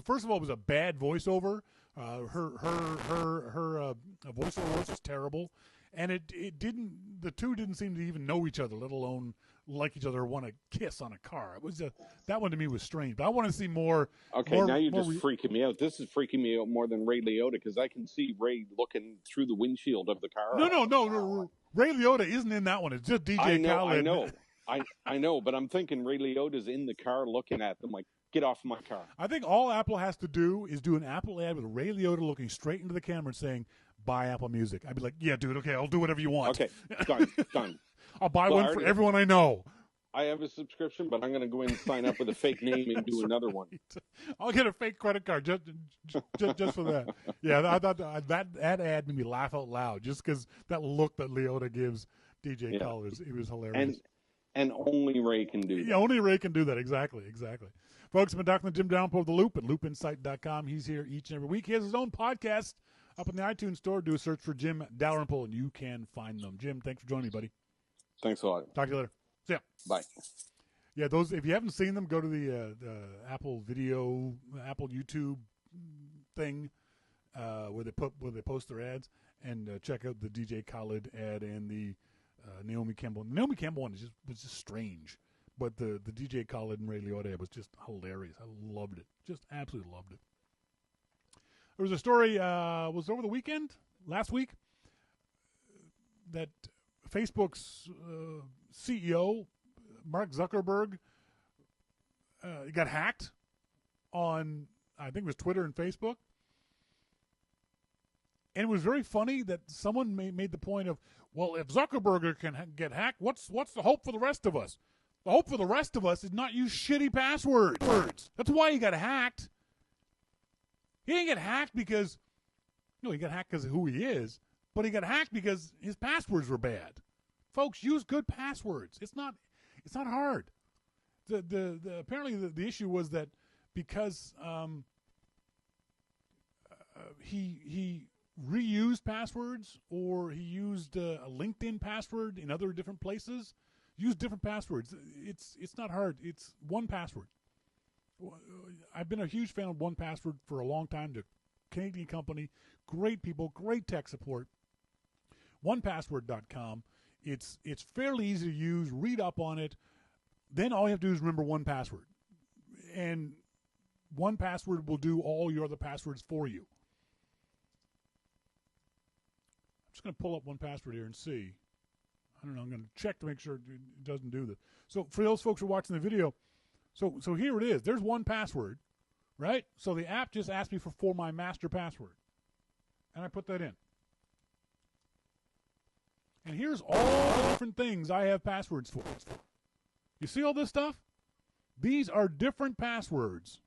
First of all, it was a bad voiceover. Her voiceover was just terrible, and the two didn't seem to even know each other, let alone like each other or want to kiss on a car. It was that one to me was strange. But I want to see more. Okay, now you're just freaking me out. This is freaking me out more than Ray Liotta because I can see Ray looking through the windshield of the car. No. Ray Liotta isn't in that one. It's just DJ Khaled. I know, but I'm thinking Ray Liotta's in the car looking at them like, get off my car. I think all Apple has to do is do an Apple ad with Ray Liotta looking straight into the camera and saying, buy Apple Music. I'd be like, yeah, dude, okay, I'll do whatever you want. Okay, done. I'll buy one for everyone I know. I have a subscription, but I'm going to go in and sign up with a fake name and do another one. I'll get a fake credit card just for that. Yeah, I thought that ad made me laugh out loud just because that look that Liotta gives DJ Khaled, it was hilarious. And only Ray can do that. Yeah, only Ray can do that. Exactly. Folks, I've been talking to Jim Dalrymple of The Loop at loopinsight.com. He's here each and every week. He has his own podcast up in the iTunes store. Do a search for Jim Dalrymple, and you can find them. Jim, thanks for joining me, buddy. Thanks a lot. Talk to you later. See ya. Bye. Yeah, those. If you haven't seen them, go to the Apple Video, Apple YouTube thing where they post their ads, and check out the DJ Khaled ad and the Naomi Campbell. The Naomi Campbell one was just strange, but the DJ Khaled and Ray Liotta ad was just hilarious. I loved it, just absolutely loved it. There was a story was over the weekend, last week, that Facebook's CEO Mark Zuckerberg got hacked on, I think it was Twitter and Facebook. And it was very funny that someone made the point of, well, if Zuckerberg can get hacked, what's the hope for the rest of us? The hope for the rest of us is not use shitty passwords. That's why he got hacked. He didn't get hacked because, he got hacked because of who he is, but he got hacked because his passwords were bad. Folks, use good passwords. It's not hard. Apparently the issue was that because he reused passwords, or he used a LinkedIn password in other different places. Use different passwords. It's not hard. It's one password. I've been a huge fan of 1Password for a long time. The Canadian company, great people, great tech support. 1Password.com. It's fairly easy to use. Read up on it. Then all you have to do is remember 1Password, and 1Password will do all your other passwords for you. I'm just going to pull up 1Password here and see. I don't know. I'm going to check to make sure it doesn't do this. So for those folks who are watching the video, so here it is. There's 1Password, right? So the app just asked me for my master password, and I put that in. And here's all the different things I have passwords for. You see all this stuff? These are different passwords.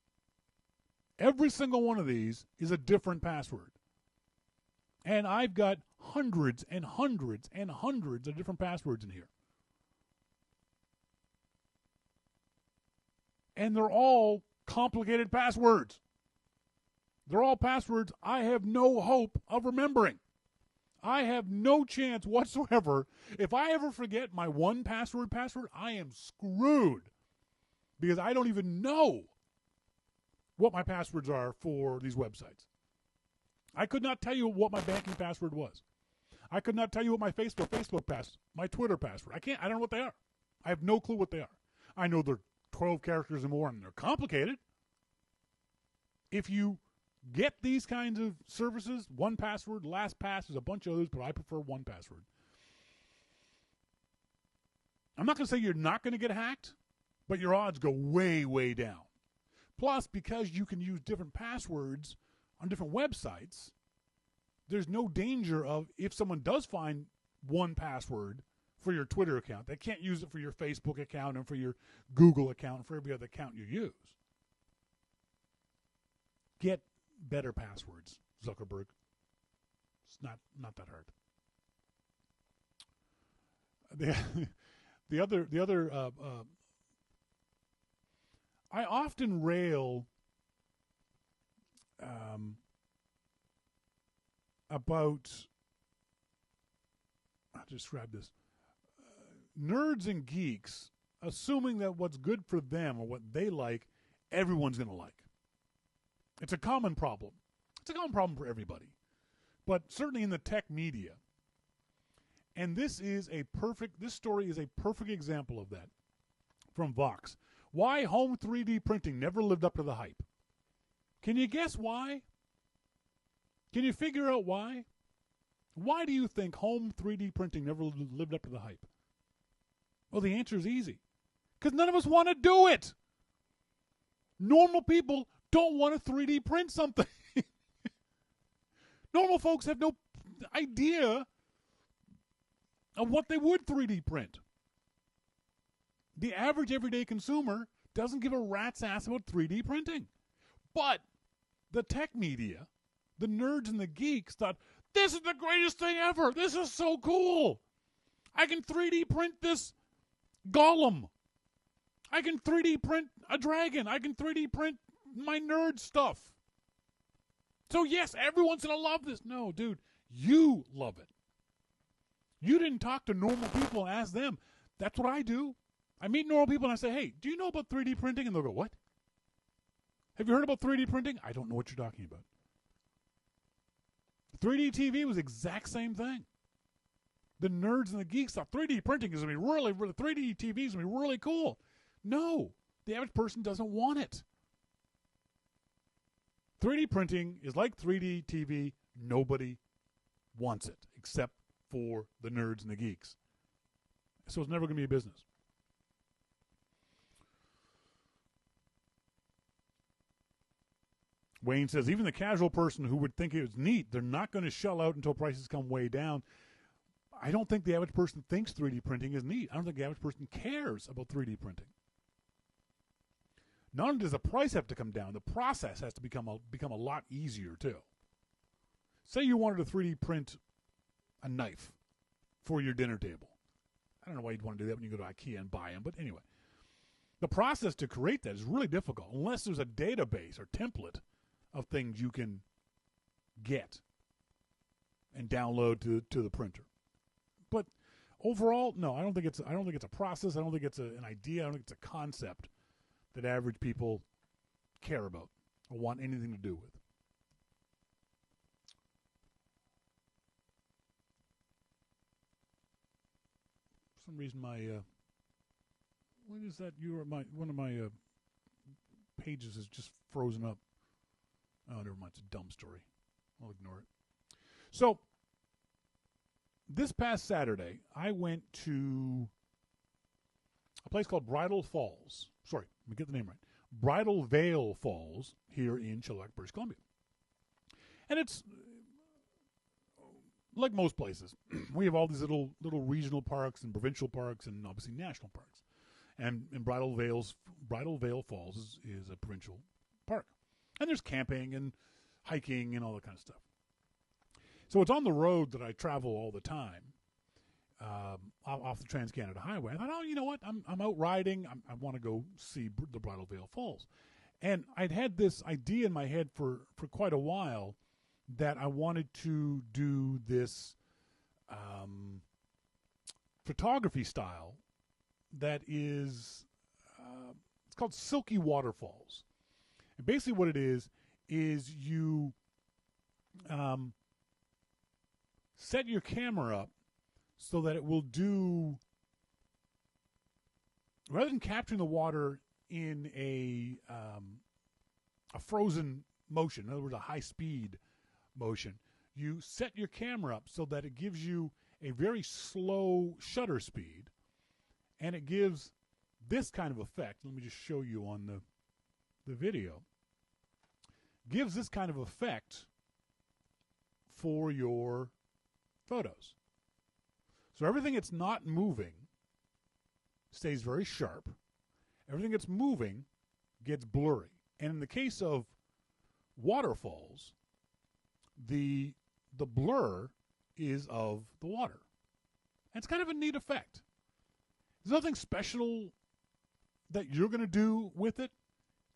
Every single one of these is a different password. And I've got hundreds and hundreds and hundreds of different passwords in here. And they're all complicated passwords. They're all passwords I have no hope of remembering. I have no chance whatsoever. If I ever forget my 1Password password, I am screwed. Because I don't even know what my passwords are for these websites. I could not tell you what my banking password was. I could not tell you what my Facebook password, my Twitter password. I don't know what they are. I have no clue what they are. I know they're 12 characters or more, and they're complicated. If you get these kinds of services, 1Password, LastPass, there's a bunch of others, but I prefer 1Password. I'm not going to say you're not going to get hacked, but your odds go way, way down. Plus, because you can use different passwords on different websites, there's no danger of, if someone does find 1Password for your Twitter account, they can't use it for your Facebook account and for your Google account and for every other account you use. Get better passwords, Zuckerberg. It's not that hard. The other I often rail about, I'll describe this, nerds and geeks assuming that what's good for them or what they like, everyone's going to like. It's a common problem. It's a common problem for everybody, but certainly in the tech media. And this story is a perfect example of that from Vox. Why home 3D printing never lived up to the hype. Can you guess why? Can you figure out why? Why do you think home 3D printing never lived up to the hype? Well, the answer is easy. Because none of us want to do it. Normal people don't want to 3D print something. Normal folks have no idea of what they would 3D print. The average everyday consumer doesn't give a rat's ass about 3D printing. But the tech media, the nerds and the geeks thought, this is the greatest thing ever. This is so cool. I can 3D print this golem. I can 3D print a dragon. I can 3D print my nerd stuff. So yes, everyone's going to love this. No, dude, you love it. You didn't talk to normal people and ask them. That's what I do. I meet normal people and I say, hey, do you know about 3D printing? And they'll go, what? Have you heard about 3D printing? I don't know what you're talking about. 3D TV was the exact same thing. The nerds and the geeks thought 3D printing is going to be 3D TV is going to be really cool. No, the average person doesn't want it. 3D printing is like 3D TV. Nobody wants it except for the nerds and the geeks. So it's never going to be a business. Wayne says, even the casual person who would think it was neat, they're not going to shell out until prices come way down. I don't think the average person thinks 3D printing is neat. I don't think the average person cares about 3D printing. Not only does the price have to come down, the process has to become a lot easier too. Say you wanted to 3D print a knife for your dinner table. I don't know why you'd want to do that when you go to IKEA and buy them, but anyway. The process to create that is really difficult unless there's a database or template of things you can get and download to the printer. But overall, no, I don't think it's a process. I don't think it's an idea. I don't think it's a concept that average people care about or want anything to do with. For some reason, what is that? One of my pages is just frozen up. Oh, never mind. It's a dumb story. I'll ignore it. So, this past Saturday, I went to a place called Bridal Falls. Sorry, let me get the name right. Bridal Veil Falls here in Chilliwack, British Columbia. And it's like most places. We have all these little regional parks and provincial parks and obviously national parks. And Bridal Veil Falls is a provincial park. And there's camping and hiking and all that kind of stuff. So it's on the road that I travel all the time, off the Trans-Canada Highway. I thought, oh, you know what? I'm out riding. I want to go see the Bridal Veil Falls. And I'd had this idea in my head for quite a while that I wanted to do this photography style that is, it's called silky waterfalls. And basically what it is you set your camera up so that it will do, rather than capturing the water in a frozen motion, in other words, a high-speed motion, you set your camera up so that it gives you a very slow shutter speed, and it gives this kind of effect. Let me just show you on the video. Gives this kind of effect for your photos. So everything that's not moving stays very sharp. Everything that's moving gets blurry. And in the case of waterfalls, the blur is of the water. And it's kind of a neat effect. There's nothing special that you're going to do with it.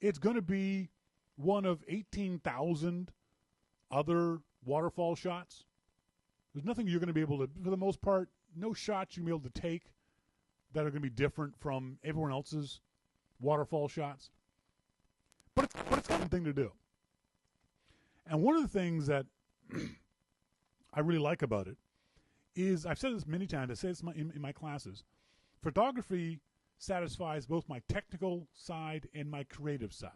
It's going to be one of 18,000 other waterfall shots. There's nothing you're going to be able to, for the most part, no shots you're going to be able to take that are going to be different from everyone else's waterfall shots. But it's a fun thing to do. And one of the things that I really like about it is, I've said this many times, I say this in my classes, photography satisfies both my technical side and my creative side.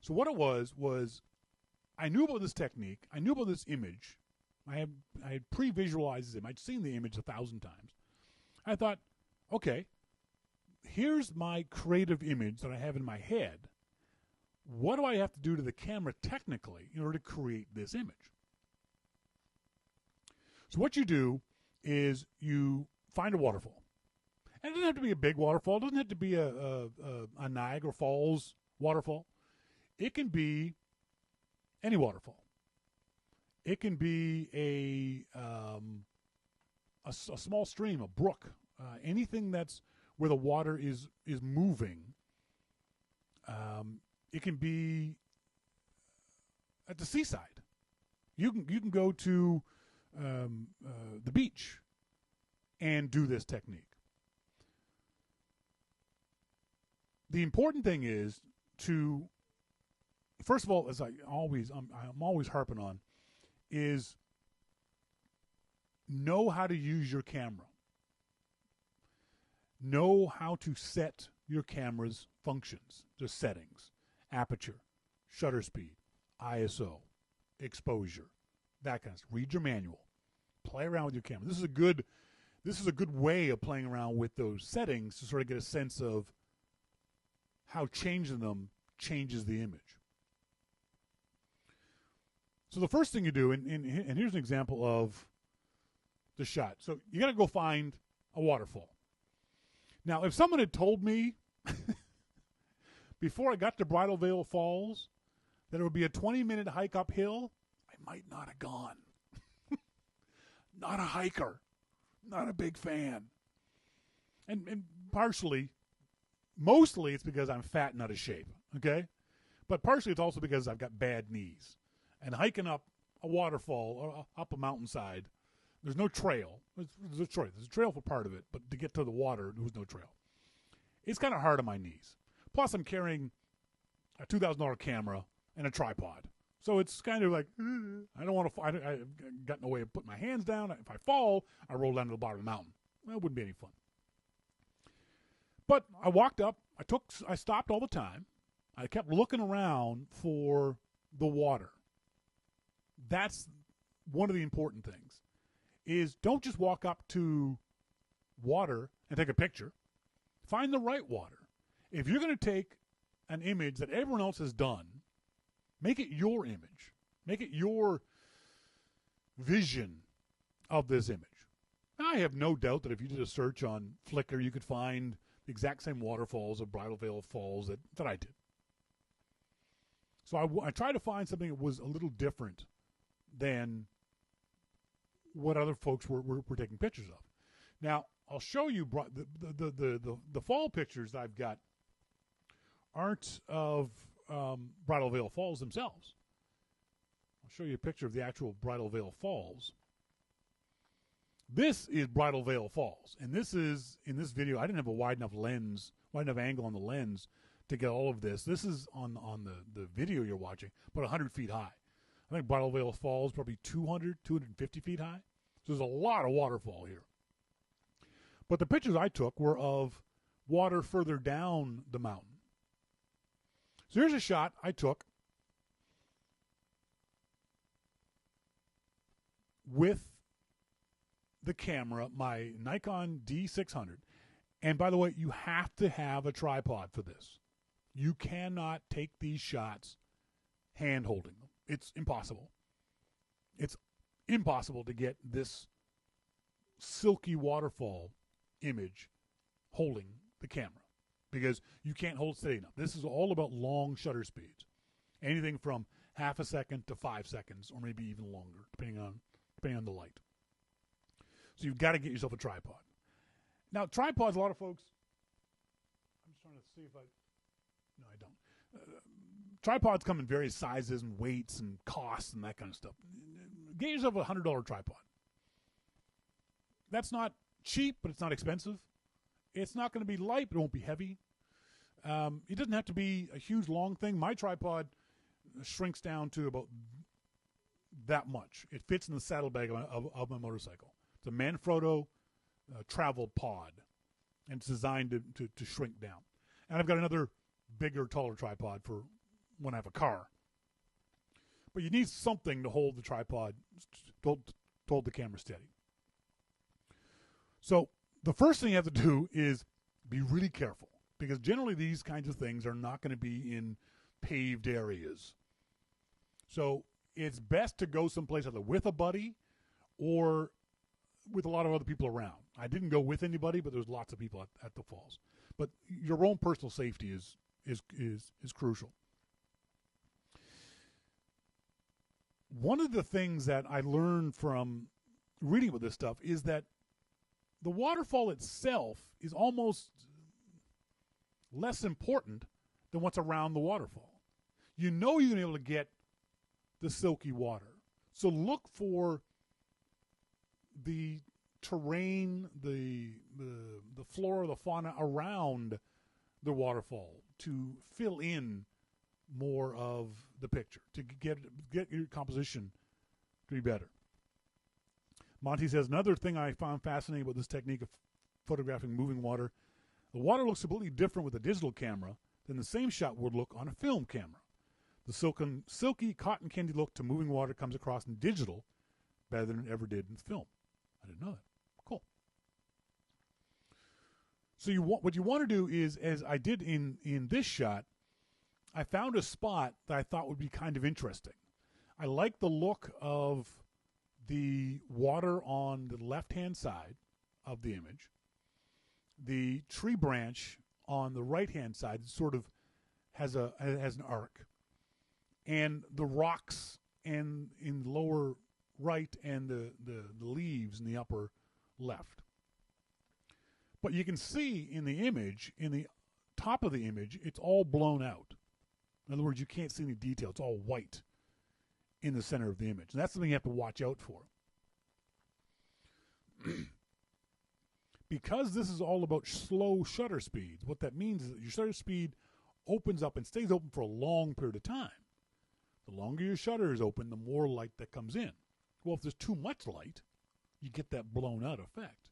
So what it was I knew about this technique, I knew about this image, I had pre-visualized it, I'd seen the image 1,000 times. I thought, okay, here's my creative image that I have in my head. What do I have to do to the camera technically in order to create this image? So what you do is you find a waterfall. And it doesn't have to be a big waterfall. It doesn't have to be a Niagara Falls waterfall. It can be any waterfall. It can be a small stream, a brook, anything that's where the water is moving. It can be at the seaside. You can go to the beach and do this technique. the important thing is to, first of all, as I'm always harping on, is know how to use your camera. Know how to set your camera's functions, the settings, aperture, shutter speed, ISO, exposure, that kind of stuff. Read your manual. Play around with your camera. This is a good way of playing around with those settings to sort of get a sense of how changing them changes the image. So the first thing you do, and here's an example of the shot. So you got to go find a waterfall. Now, if someone had told me before I got to Bridal Veil Falls that it would be a 20-minute hike uphill, I might not have gone. Not a hiker. Not a big fan. And mostly it's because I'm fat and out of shape, okay? But partially it's also because I've got bad knees. And hiking up a waterfall or up a mountainside, there's no trail. There's a trail for part of it, but to get to the water, there was no trail. It's kind of hard on my knees. Plus, I'm carrying a $2,000 camera and a tripod. So it's kind of like, I don't want to, I've got no way of putting my hands down. If I fall, I roll down to the bottom of the mountain. Well, it wouldn't be any fun. But I walked up. I stopped all the time. I kept looking around for the water. That's one of the important things, is don't just walk up to water and take a picture. Find the right water. If you're going to take an image that everyone else has done, make it your image. Make it your vision of this image. Now, I have no doubt that if you did a search on Flickr, you could find the exact same waterfalls of Bridal Veil Falls that I did. So I tried to find something that was a little different than what other folks were taking pictures of. Now, I'll show you the fall pictures that I've got aren't of Bridal Veil Falls themselves. I'll show you a picture of the actual Bridal Veil Falls. This is Bridal Veil Falls, and this is, in this video, I didn't have a wide enough angle on the lens to get all of this. This is on the video you're watching, but 100 feet high. I think Bridal Veil Falls probably 250 feet high. So there's a lot of waterfall here. But the pictures I took were of water further down the mountain. So here's a shot I took with the camera, my Nikon D600. And by the way, you have to have a tripod for this. You cannot take these shots hand-holding them. It's impossible. It's impossible to get this silky waterfall image holding the camera because you can't hold steady enough. This is all about long shutter speeds. Anything from half a second to 5 seconds or maybe even longer, depending on the light. So you've got to get yourself a tripod. Now, tripods, a lot of folks, I'm just trying to see if no, I don't. Tripods come in various sizes and weights and costs and that kind of stuff. Get yourself a $100 tripod. That's not cheap, but it's not expensive. It's not going to be light, but it won't be heavy. It doesn't have to be a huge, long thing. My tripod shrinks down to about that much. It fits in the saddlebag of my motorcycle. It's a Manfrotto travel pod, and it's designed to shrink down. And I've got another bigger, taller tripod for when I have a car. But you need something to hold the tripod, to hold the camera steady. So the first thing you have to do is be really careful, because generally these kinds of things are not going to be in paved areas. So it's best to go someplace either with a buddy or with a lot of other people around. I didn't go with anybody, but there's lots of people at the falls. But your own personal safety is crucial. One of the things that I learned from reading about this stuff is that the waterfall itself is almost less important than what's around the waterfall. You know you're going to be able to get the silky water. So look for the terrain, the flora, the fauna around the waterfall, to fill in more of the picture, to get your composition to be better. Monty says, another thing I found fascinating about this technique of photographing moving water, the water looks completely different with a digital camera than the same shot would look on a film camera. The silky cotton candy look to moving water comes across in digital better than it ever did in film. I didn't know that. Cool. So what you want to do is, as I did in this shot, I found a spot that I thought would be kind of interesting. I like the look of the water on the left-hand side of the image. The tree branch on the right-hand side sort of has an arc. And the rocks in the lower right and the leaves in the upper left. But you can see in the image, in the top of the image, it's all blown out. In other words, you can't see any detail. It's all white in the center of the image. And that's something you have to watch out for. Because this is all about slow shutter speeds, what that means is that your shutter speed opens up and stays open for a long period of time. The longer your shutter is open, the more light that comes in. Well, if there's too much light, you get that blown out effect.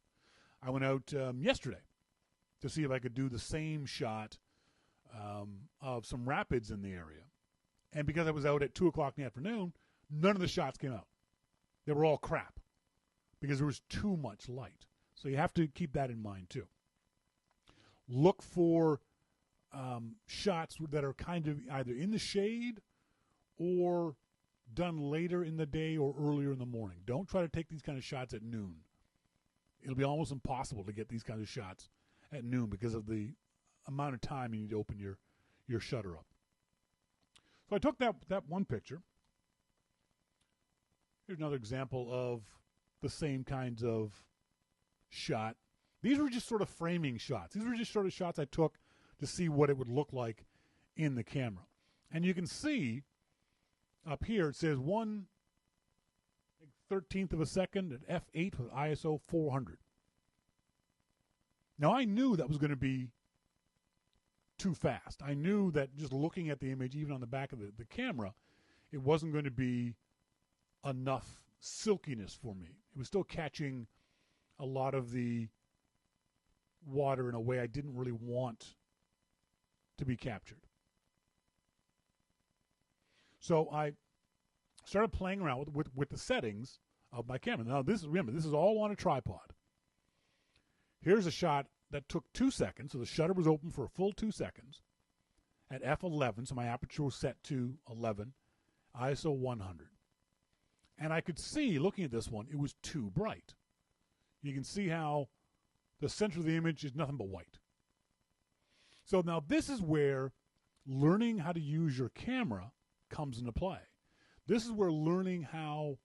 I went out yesterday to see if I could do the same shot of some rapids in the area. And because I was out at 2 o'clock in the afternoon, none of the shots came out. They were all crap because there was too much light. So you have to keep that in mind too. Look for shots that are kind of either in the shade or done later in the day or earlier in the morning. Don't try to take these kind of shots at noon. It'll be almost impossible to get these kinds of shots at noon because of the amount of time you need to open your shutter up. So I took that one picture. Here's another example of the same kinds of shot. These were just sort of framing shots. These were just sort of shots I took to see what it would look like in the camera. And you can see up here it says 1/13 of a second at f8 with ISO 400. Now I knew that was going to be too fast. I knew that just looking at the image, even on the back of the camera, it wasn't going to be enough silkiness for me. It was still catching a lot of the water in a way I didn't really want to be captured. So I started playing around with the settings of my camera. Now remember, this is all on a tripod. Here's a shot that took 2 seconds, so the shutter was open for a full 2 seconds at f11, so my aperture was set to 11, ISO 100. And I could see, looking at this one, it was too bright. You can see how the center of the image is nothing but white. So now this is where learning how to use your camera comes into play. This is where learning how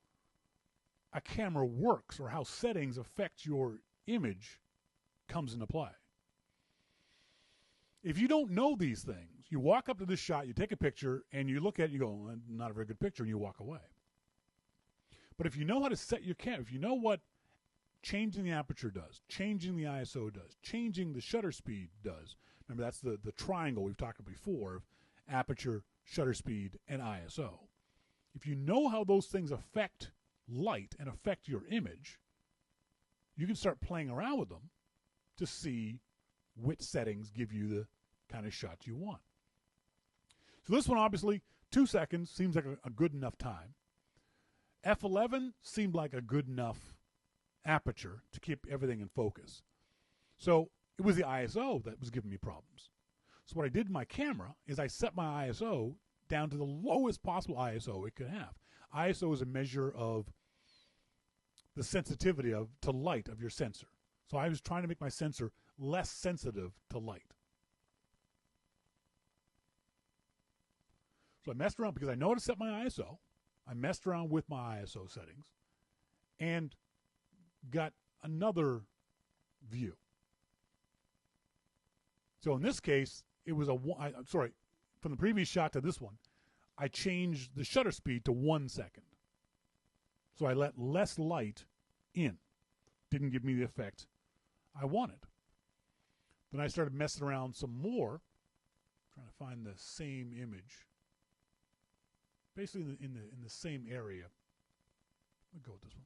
a camera works or how settings affect your image comes into play. If you don't know these things, you walk up to this shot, you take a picture, and you look at it, you go, not a very good picture, and you walk away. But if you know how to set your camera, if you know what changing the aperture does, changing the ISO does, changing the shutter speed does, remember that's the triangle we've talked about before of aperture, shutter speed, and ISO. If you know how those things affect light and affect your image, you can start playing around with them to see which settings give you the kind of shot you want. So this one, obviously, 2 seconds seems like a good enough time. F11 seemed like a good enough aperture to keep everything in focus. So it was the ISO that was giving me problems. So what I did in my camera is I set my ISO down to the lowest possible ISO it could have. ISO is a measure of the sensitivity to light of your sensor. So I was trying to make my sensor less sensitive to light. So I messed around because I know how to set my ISO. I messed around with my ISO settings and got another view. So in this case, it was from the previous shot to this one, I changed the shutter speed to 1 second. So I let less light in. Didn't give me the effect I wanted. Then I started messing around some more, trying to find the same image. Basically in the same area. We'll go with this one.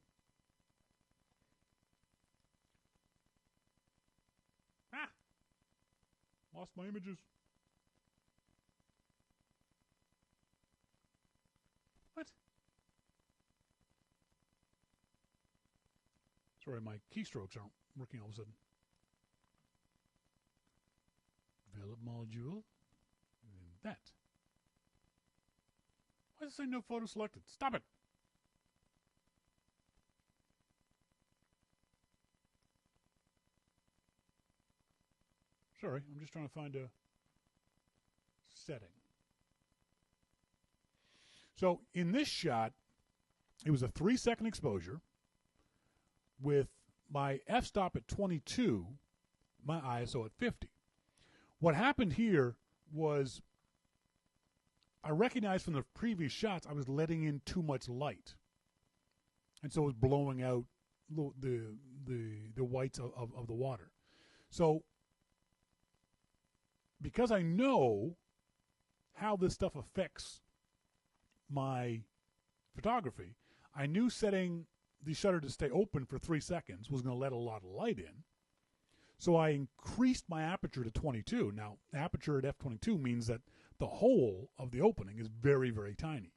Ah! Lost my images. What? Sorry, my keystrokes aren't working all of a sudden. Develop module. And that. Why does it say no photo selected? Stop it! Sorry, I'm just trying to find a setting. So in this shot, it was a 3-second exposure with my f-stop at 22, my ISO at 50. What happened here was I recognized from the previous shots I was letting in too much light. And so it was blowing out the whites of the water. So because I know how this stuff affects my photography, I knew setting the shutter to stay open for 3 seconds was going to let a lot of light in. So I increased my aperture to 22. Now, aperture at f22 means that the hole of the opening is very, very tiny.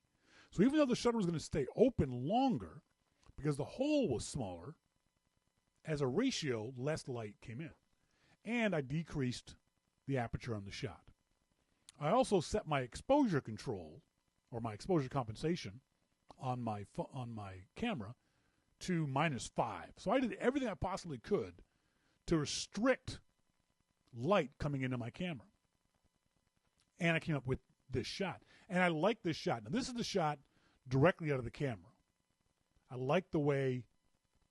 So even though the shutter was going to stay open longer, because the hole was smaller, as a ratio, less light came in. And I decreased the aperture on the shot. I also set my exposure control, or my exposure compensation, on my camera to -5. So I did everything I possibly could to restrict light coming into my camera. And I came up with this shot. And I like this shot. Now, this is the shot directly out of the camera. I like the way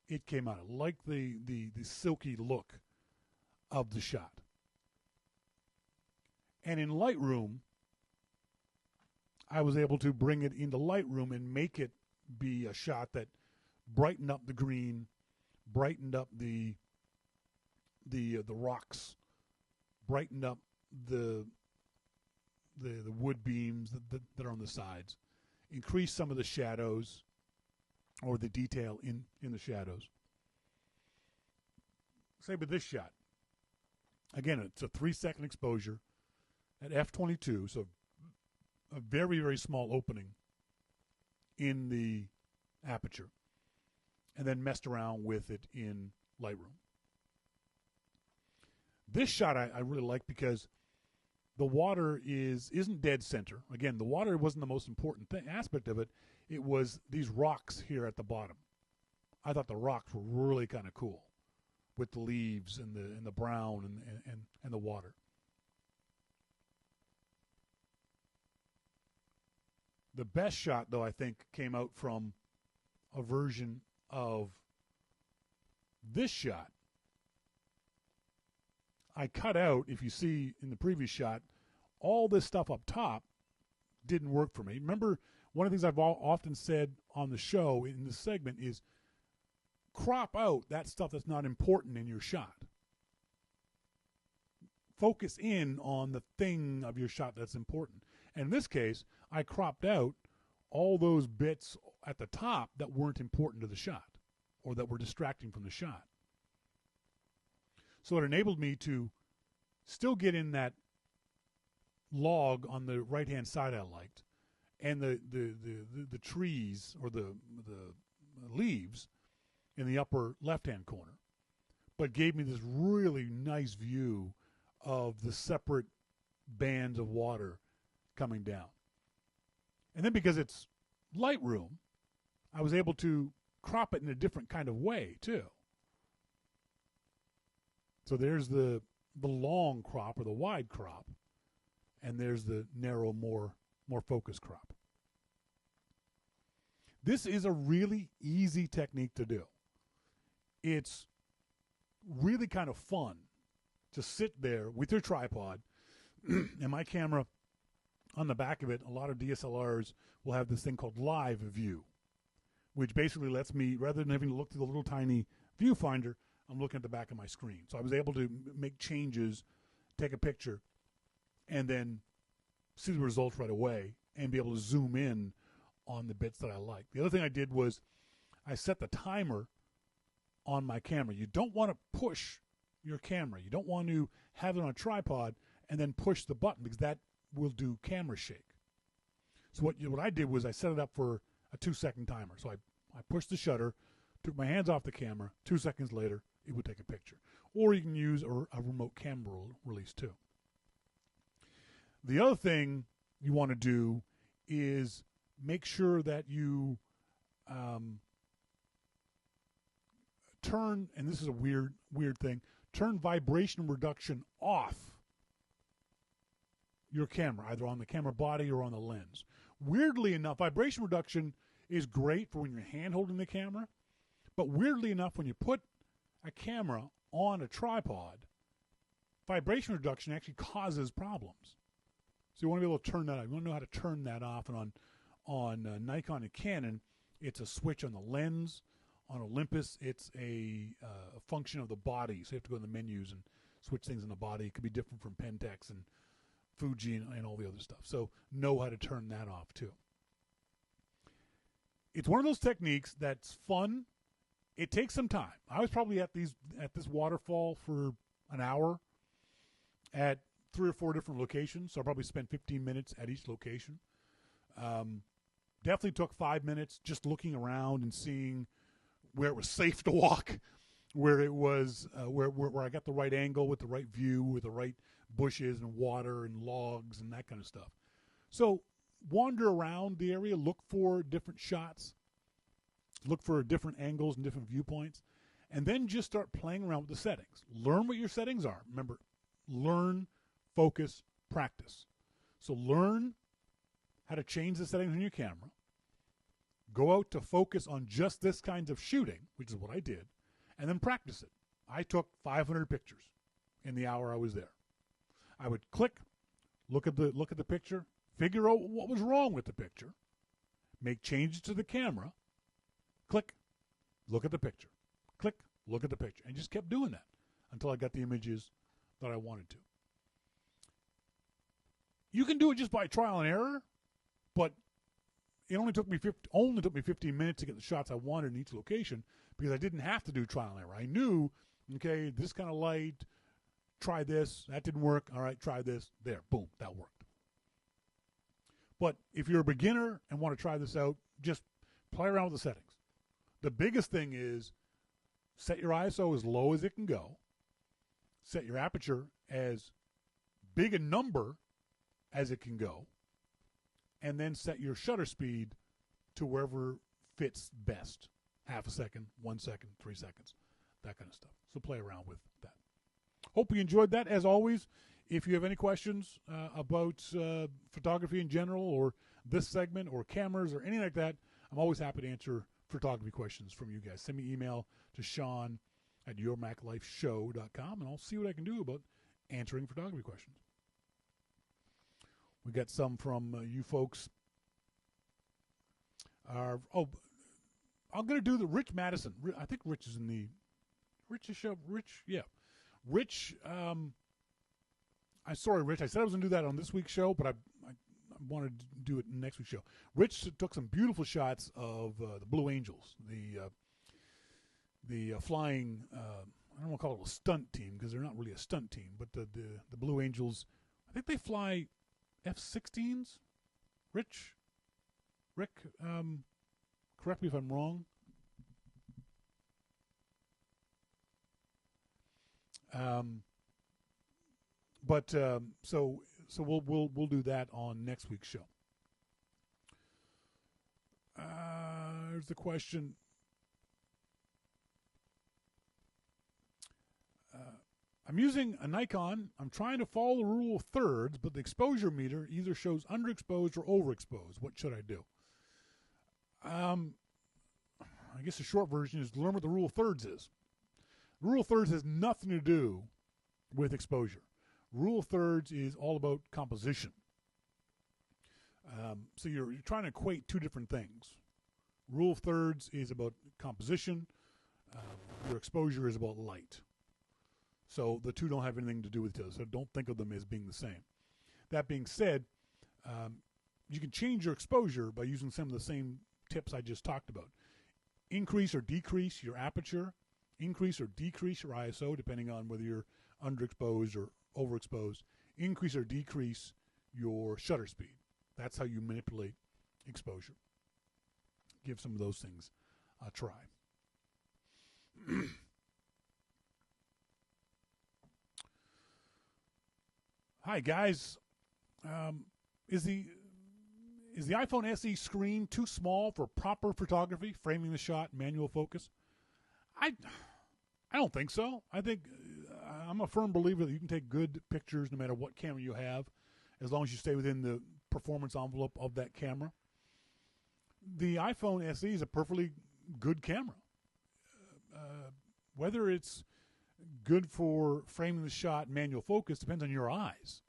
it came out. I like the silky look of the shot. And in Lightroom, I was able to bring it into Lightroom and make it be a shot that brightened up the green, brightened up the rocks, brightened up the wood beams that are on the sides, increased some of the shadows or the detail in the shadows. Same with this shot. Again, it's a 3-second exposure at f22, so a very, very small opening in the aperture, and then messed around with it in Lightroom. This shot I really like because the water isn't dead center. Again, the water wasn't the most important aspect of it. It was these rocks here at the bottom. I thought the rocks were really kind of cool with the leaves and the brown and the water. The best shot, though, I think, came out from a version of this shot. I cut out, if you see in the previous shot, all this stuff up top didn't work for me. Remember, one of the things I've often said on the show in this segment is crop out that stuff that's not important in your shot. Focus in on the thing of your shot that's important. And in this case, I cropped out all those bits at the top that weren't important to the shot or that were distracting from the shot. So it enabled me to still get in that log on the right-hand side I liked, and the trees or the leaves in the upper left-hand corner, but gave me this really nice view of the separate bands of water coming down. And then because it's Lightroom, I was able to crop it in a different kind of way too. So there's the long crop or the wide crop, and there's the narrow, more focused crop. This is a really easy technique to do. It's really kind of fun to sit there with your tripod and my camera on the back of it. A lot of DSLRs will have this thing called live view, which basically lets me, rather than having to look through the little tiny viewfinder, I'm looking at the back of my screen. So I was able to make changes, take a picture, and then see the results right away and be able to zoom in on the bits that I like. The other thing I did was I set the timer on my camera. You don't want to push your camera. You don't want to have it on a tripod and then push the button, because that will do camera shake. So what I did was I set it up for a 2-second timer. So I pushed the shutter, took my hands off the camera. 2 seconds later, it would take a picture. Or you can use a remote camera release too. The other thing you want to do is make sure that you turn, and this is a weird thing, turn vibration reduction off your camera, either on the camera body or on the lens. Weirdly enough, vibration reduction is great for when you're hand holding the camera, but weirdly enough, when you put a camera on a tripod, vibration reduction actually causes problems. So you want to be able to turn that off. You want to know how to turn that off. And on Nikon and Canon, it's a switch on the lens. On Olympus, it's a function of the body. So you have to go in the menus and switch things in the body. It could be different from Pentax and Fuji and all the other stuff. So know how to turn that off too. It's one of those techniques that's fun. It takes some time. I was probably at this waterfall for an hour at 3 or 4 different locations. So I probably spent 15 minutes at each location. Definitely took 5 minutes just looking around and seeing where it was safe to walk, where it was where I got the right angle with the right view, with the right bushes and water and logs and that kind of stuff. So wander around the area, look for different shots, look for different angles and different viewpoints, and then just start playing around with the settings. Learn what your settings are. Remember, learn, focus, practice. So learn how to change the settings on your camera. Go out to focus on just this kind of shooting, which is what I did, and then practice it. I took 500 pictures in the hour I was there. I would click, look at the picture, figure out what was wrong with the picture, make changes to the camera, click, look at the picture, click, look at the picture, and just kept doing that until I got the images that I wanted to. You can do it just by trial and error, but it only took me 15 minutes to get the shots I wanted in each location, because I didn't have to do trial and error. I knew, okay, this kind of light, try this, that didn't work, all right, try this, there, boom, that worked. But if you're a beginner and want to try this out, just play around with the settings. The biggest thing is set your ISO as low as it can go, set your aperture as big a number as it can go, and then set your shutter speed to wherever fits best. Half a second, 1 second, 3 seconds, that kind of stuff. So play around with that. Hope you enjoyed that. As always, if you have any questions about photography in general, or this segment, or cameras, or anything like that, I'm always happy to answer photography questions from you guys. Send me an email to Shawn at yourmaclifeshow.com, and I'll see what I can do about answering photography questions. We got some from you folks. I'm going to do the Rich Madison. I think Rich is in the Rich's show. Rich, yeah. Rich, I'm sorry, Rich. I said I was going to do that on this week's show, but I wanted to do it in next week's show. Rich took some beautiful shots of the Blue Angels, the flying, I don't want to call it a stunt team, because they're not really a stunt team, but the Blue Angels, I think they fly F-16s. Rick, correct me if I'm wrong. So we'll do that on next week's show. There's the question. I'm using a Nikon. I'm trying to follow the rule of thirds, but the exposure meter either shows underexposed or overexposed. What should I do? I guess the short version is to learn what the rule of thirds is. The rule of thirds has nothing to do with exposure. Rule of thirds is all about composition. So you're trying to equate two different things. Rule of thirds is about composition. Your exposure is about light. So the two don't have anything to do with each other. So don't think of them as being the same. That being said, you can change your exposure by using some of the same tips I just talked about. Increase or decrease your aperture. Increase or decrease your ISO, depending on whether you're underexposed or overexposed. Increase or decrease your shutter speed. That's how you manipulate exposure. Give some of those things a try. Hi guys, is the iPhone SE screen too small for proper photography, framing the shot, manual focus? I don't think so. I think I'm a firm believer that you can take good pictures no matter what camera you have, as long as you stay within the performance envelope of that camera. The iPhone SE is a perfectly good camera. Whether it's good for framing the shot, manual focus, depends on your eyes.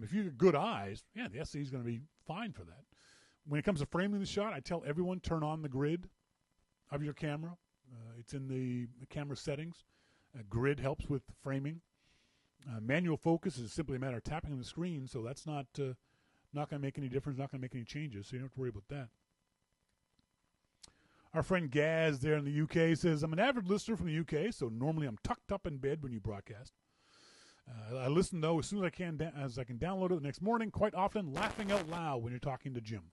If you have good eyes, yeah, the SE is going to be fine for that. When it comes to framing the shot, I tell everyone turn on the grid of your camera. It's in the camera settings. Grid helps with framing. Manual focus is simply a matter of tapping on the screen, so that's not going to make any difference, not going to make any changes, so you don't have to worry about that. Our friend Gaz there in the UK says, I'm an avid listener from the UK, so normally I'm tucked up in bed when you broadcast. I listen, though, as soon as I can download it the next morning, quite often laughing out loud when you're talking to Jim.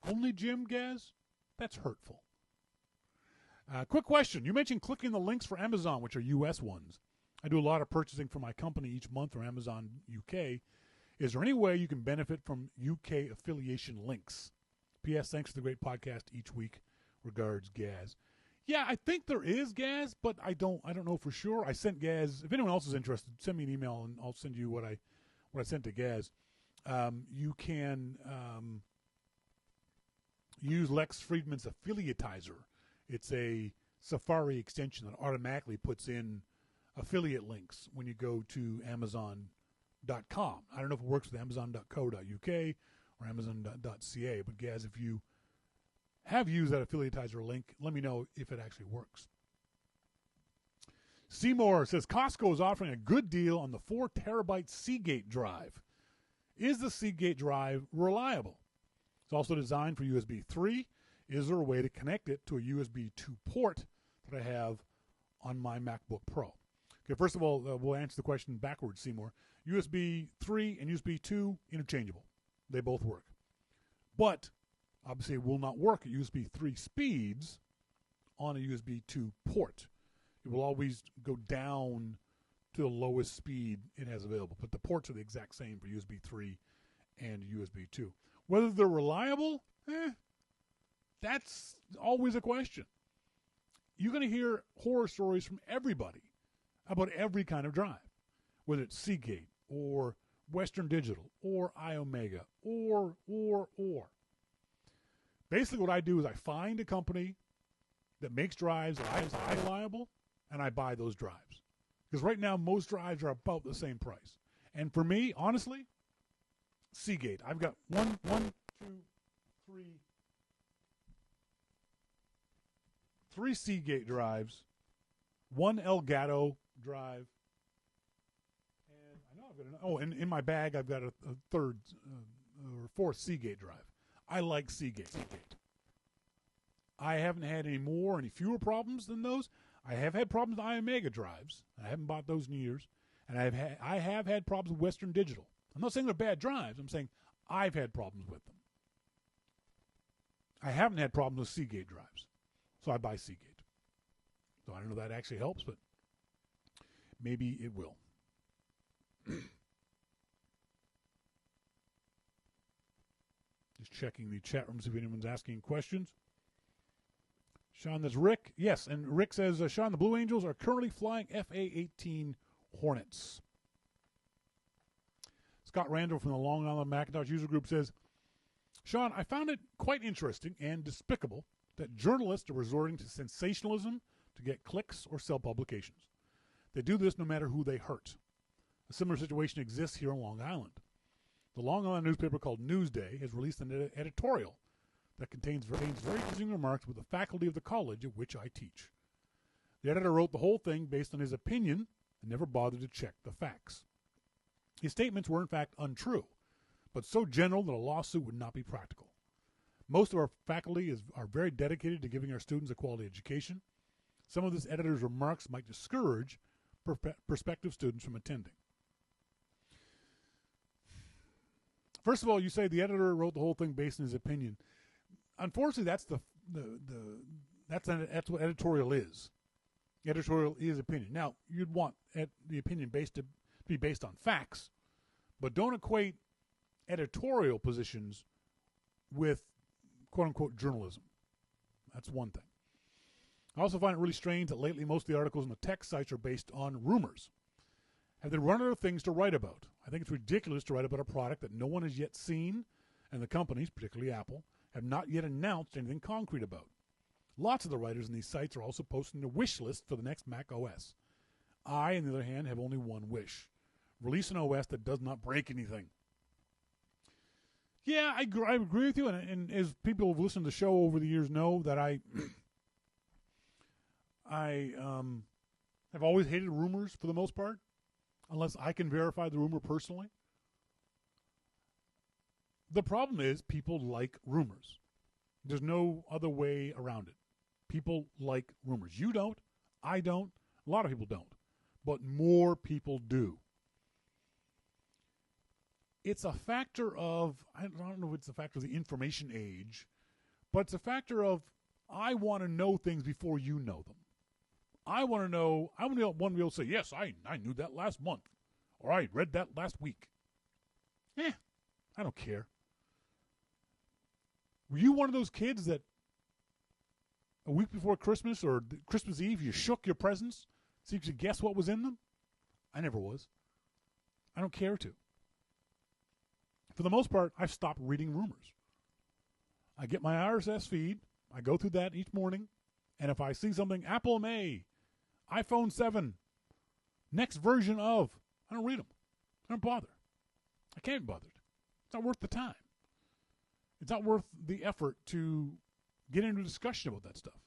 Only Jim, Gaz? That's hurtful. Quick question. You mentioned clicking the links for Amazon, which are U.S. ones. I do a lot of purchasing for my company each month for Amazon UK. Is there any way you can benefit from UK affiliation links? P.S. Thanks for the great podcast each week. Regards, Gaz. Yeah, I think there is, Gaz, but I don't know for sure. I sent Gaz. If anyone else is interested, send me an email and I'll send you what I sent to Gaz. You can use Lex Friedman's Affiliatizer. It's a Safari extension that automatically puts in affiliate links when you go to Amazon.com. I don't know if it works with Amazon.co.uk or Amazon.ca, but Gaz, if you have used that Affiliatizer link, let me know if it actually works. Seymour says Costco is offering a good deal on the 4 terabyte Seagate drive. Is the Seagate drive reliable? It's also designed for USB 3. Is there a way to connect it to a USB 2 port that I have on my MacBook Pro? Okay, first of all, we'll answer the question backwards, Seymour. USB 3 and USB 2, interchangeable. They both work. But obviously, it will not work at USB 3 speeds on a USB 2 port. It will always go down to the lowest speed it has available. But the ports are the exact same for USB 3 and USB 2. Whether they're reliable, that's always a question. You're going to hear horror stories from everybody about every kind of drive, whether it's Seagate or Western Digital or iOmega or. Basically, what I do is I find a company that makes drives that I find reliable, and I buy those drives. Because right now, most drives are about the same price. And for me, honestly, Seagate. I've got three Seagate drives, one Elgato drive, and I know I've got and in my bag I've got a third or fourth Seagate drive. I like Seagate. I haven't had any fewer problems than those. I have had problems with iOmega drives. I haven't bought those in years. And I have had problems with Western Digital. I'm not saying they're bad drives. I'm saying I've had problems with them. I haven't had problems with Seagate drives. So I buy Seagate. So I don't know if that actually helps, but maybe it will. Just checking the chat room, see if anyone's asking questions. Shawn, that's Rick. Yes, and Rick says, Shawn, the Blue Angels are currently flying FA-18 Hornets. Scott Randall from the Long Island Macintosh User Group says, Shawn, I found it quite interesting and despicable that journalists are resorting to sensationalism to get clicks or sell publications. They do this no matter who they hurt. A similar situation exists here on Long Island. The Long Island newspaper called Newsday has released an editorial that contains very confusing remarks about the faculty of the college at which I teach. The editor wrote the whole thing based on his opinion and never bothered to check the facts. His statements were in fact untrue, but so general that a lawsuit would not be practical. Most of our faculty are very dedicated to giving our students a quality education. Some of this editor's remarks might discourage prospective students from attending. First of all, you say the editor wrote the whole thing based on his opinion. Unfortunately, that's that's what editorial is. Editorial is opinion. Now, you'd want the opinion to be based on facts, but don't equate editorial positions with quote-unquote journalism. That's one thing. I also find it really strange that lately most of the articles on the tech sites are based on rumors. Have they run out of things to write about? I think it's ridiculous to write about a product that no one has yet seen, and the companies, particularly Apple, have not yet announced anything concrete about. Lots of the writers in these sites are also posting a wish list for the next Mac OS. I, on the other hand, have only one wish. Release an OS that does not break anything. Yeah, I agree with you, and as people who have listened to the show over the years know, that I have always hated rumors for the most part, unless I can verify the rumor personally. The problem is people like rumors. There's no other way around it. People like rumors. You don't. I don't. A lot of people don't. But more people do. It's a factor of, I don't know if it's a factor of the information age, but it's a factor of, I want to know things before you know them. I want to be able to say, yes, I knew that last month, or I read that last week. I don't care. Were you one of those kids that a week before Christmas or Christmas Eve you shook your presents so you could guess what was in them? I never was. I don't care to. For the most part, I've stopped reading rumors. I get my RSS feed. I go through that each morning. And if I see something, Apple May, iPhone 7, next version of, I don't read them. I don't bother. I can't be bothered. It's not worth the time. It's not worth the effort to get into a discussion about that stuff.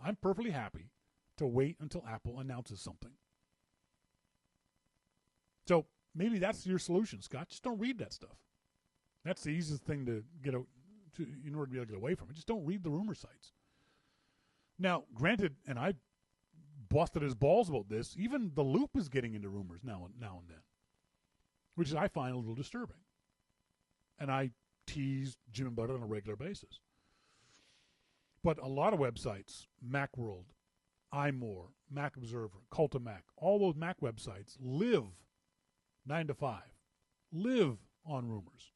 I'm perfectly happy to wait until Apple announces something. So maybe that's your solution, Scott. Just don't read that stuff. That's the easiest thing to get out to in order to be able to get away from it. Just don't read the rumor sites. Now, granted, and I busted his balls about this, even The Loop is getting into rumors now and then, which I find a little disturbing. And I tease Jim about it on a regular basis. But a lot of websites, Macworld, iMore, Mac Observer, Cult of Mac, all those Mac websites live 9 to 5, live on rumors.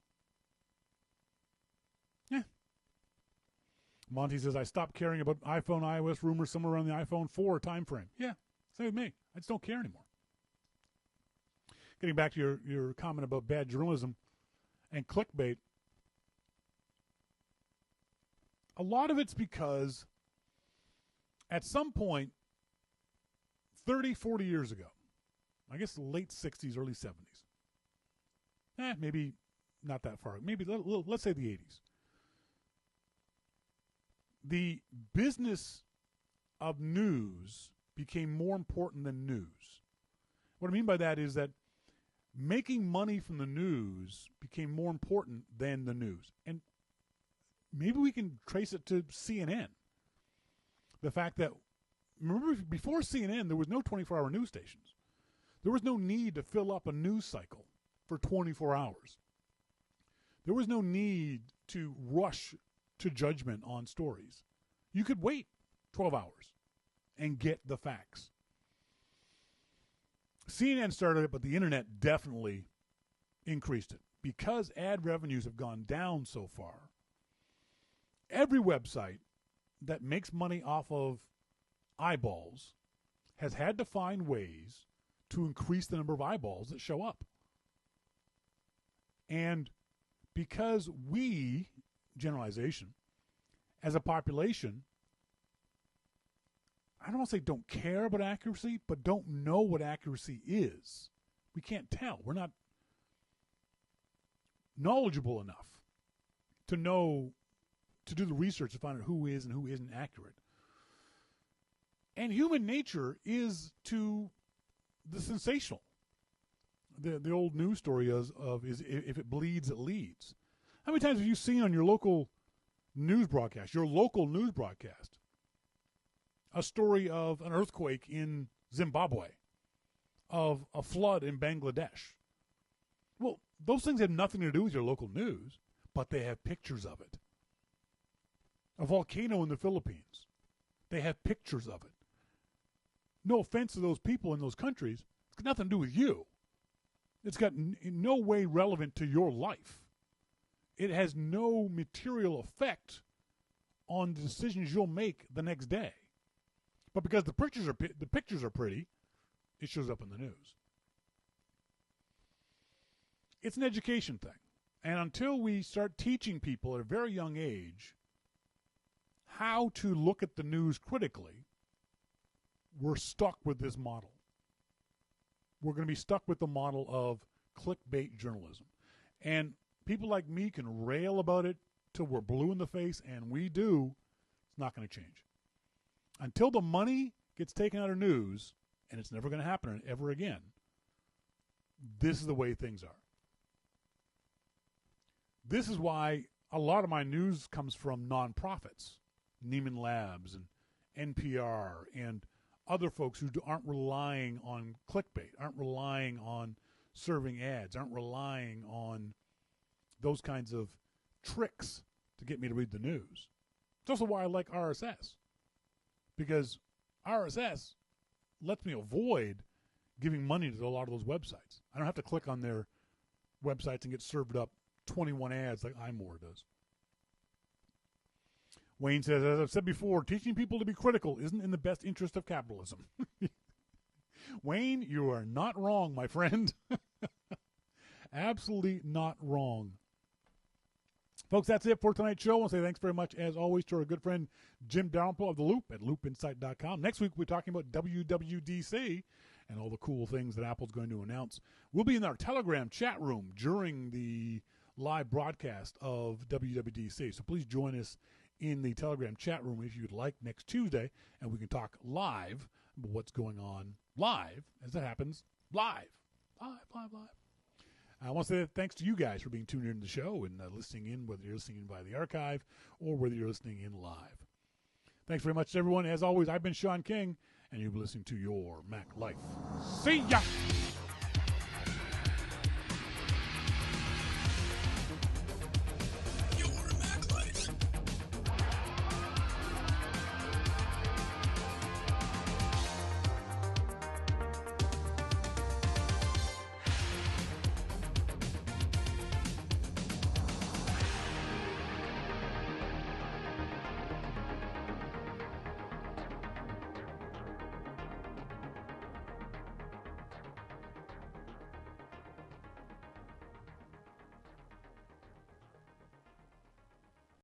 Monty says, I stopped caring about iPhone, iOS rumors somewhere around the iPhone 4 time frame. Yeah, same with me. I just don't care anymore. Getting back to your comment about bad journalism and clickbait, a lot of it's because at some point, 30, 40 years ago, I guess the late 60s, early 70s, maybe not that far, maybe let's say the 80s, the business of news became more important than news. What I mean by that is that making money from the news became more important than the news. And maybe we can trace it to CNN. The fact that, remember, before CNN, there was no 24-hour news stations. There was no need to fill up a news cycle for 24 hours. There was no need to rush to judgment on stories. You could wait 12 hours and get the facts. CNN started it, but the internet definitely increased it. Because ad revenues have gone down so far, every website that makes money off of eyeballs has had to find ways to increase the number of eyeballs that show up. And because we, generalization, as a population, I don't want to say don't care about accuracy, but don't know what accuracy is. We can't tell. We're not knowledgeable enough to know to do the research to find out who is and who isn't accurate. And human nature is to the sensational. The old news story is if it bleeds, it leads. How many times have you seen on your local news broadcast, a story of an earthquake in Zimbabwe, of a flood in Bangladesh? Well, those things have nothing to do with your local news, but they have pictures of it. A volcano in the Philippines, they have pictures of it. No offense to those people in those countries, it's got nothing to do with you. It's got in no way relevant to your life. It has no material effect on the decisions you'll make the next day. But because the pictures are pretty, it shows up in the news. It's an education thing. And until we start teaching people at a very young age how to look at the news critically, we're stuck with this model. We're going to be stuck with the model of clickbait journalism. And people like me can rail about it till we're blue in the face, and we do. It's not going to change. Until the money gets taken out of news, and it's never going to happen ever again, this is the way things are. This is why a lot of my news comes from nonprofits, Neiman Labs and NPR and other folks who aren't relying on clickbait, aren't relying on serving ads, aren't relying on those kinds of tricks to get me to read the news. It's also why I like RSS, because RSS lets me avoid giving money to a lot of those websites. I don't have to click on their websites and get served up 21 ads like iMore does. Wayne says, as I've said before, teaching people to be critical isn't in the best interest of capitalism. Wayne, you are not wrong, my friend. Absolutely not wrong. Folks, that's it for tonight's show. I want to say thanks very much, as always, to our good friend Jim Dalrymple of The Loop at loopinsight.com. Next week, we're talking about WWDC and all the cool things that Apple's going to announce. We'll be in our Telegram chat room during the live broadcast of WWDC, so please join us in the Telegram chat room if you'd like next Tuesday, and we can talk live about what's going on live, as it happens, live. I want to say thanks to you guys for being tuned in to the show and listening in, whether you're listening in via the archive or whether you're listening in live. Thanks very much, everyone. As always, I've been Shawn King, and you've been listening to Your Mac Life. See ya!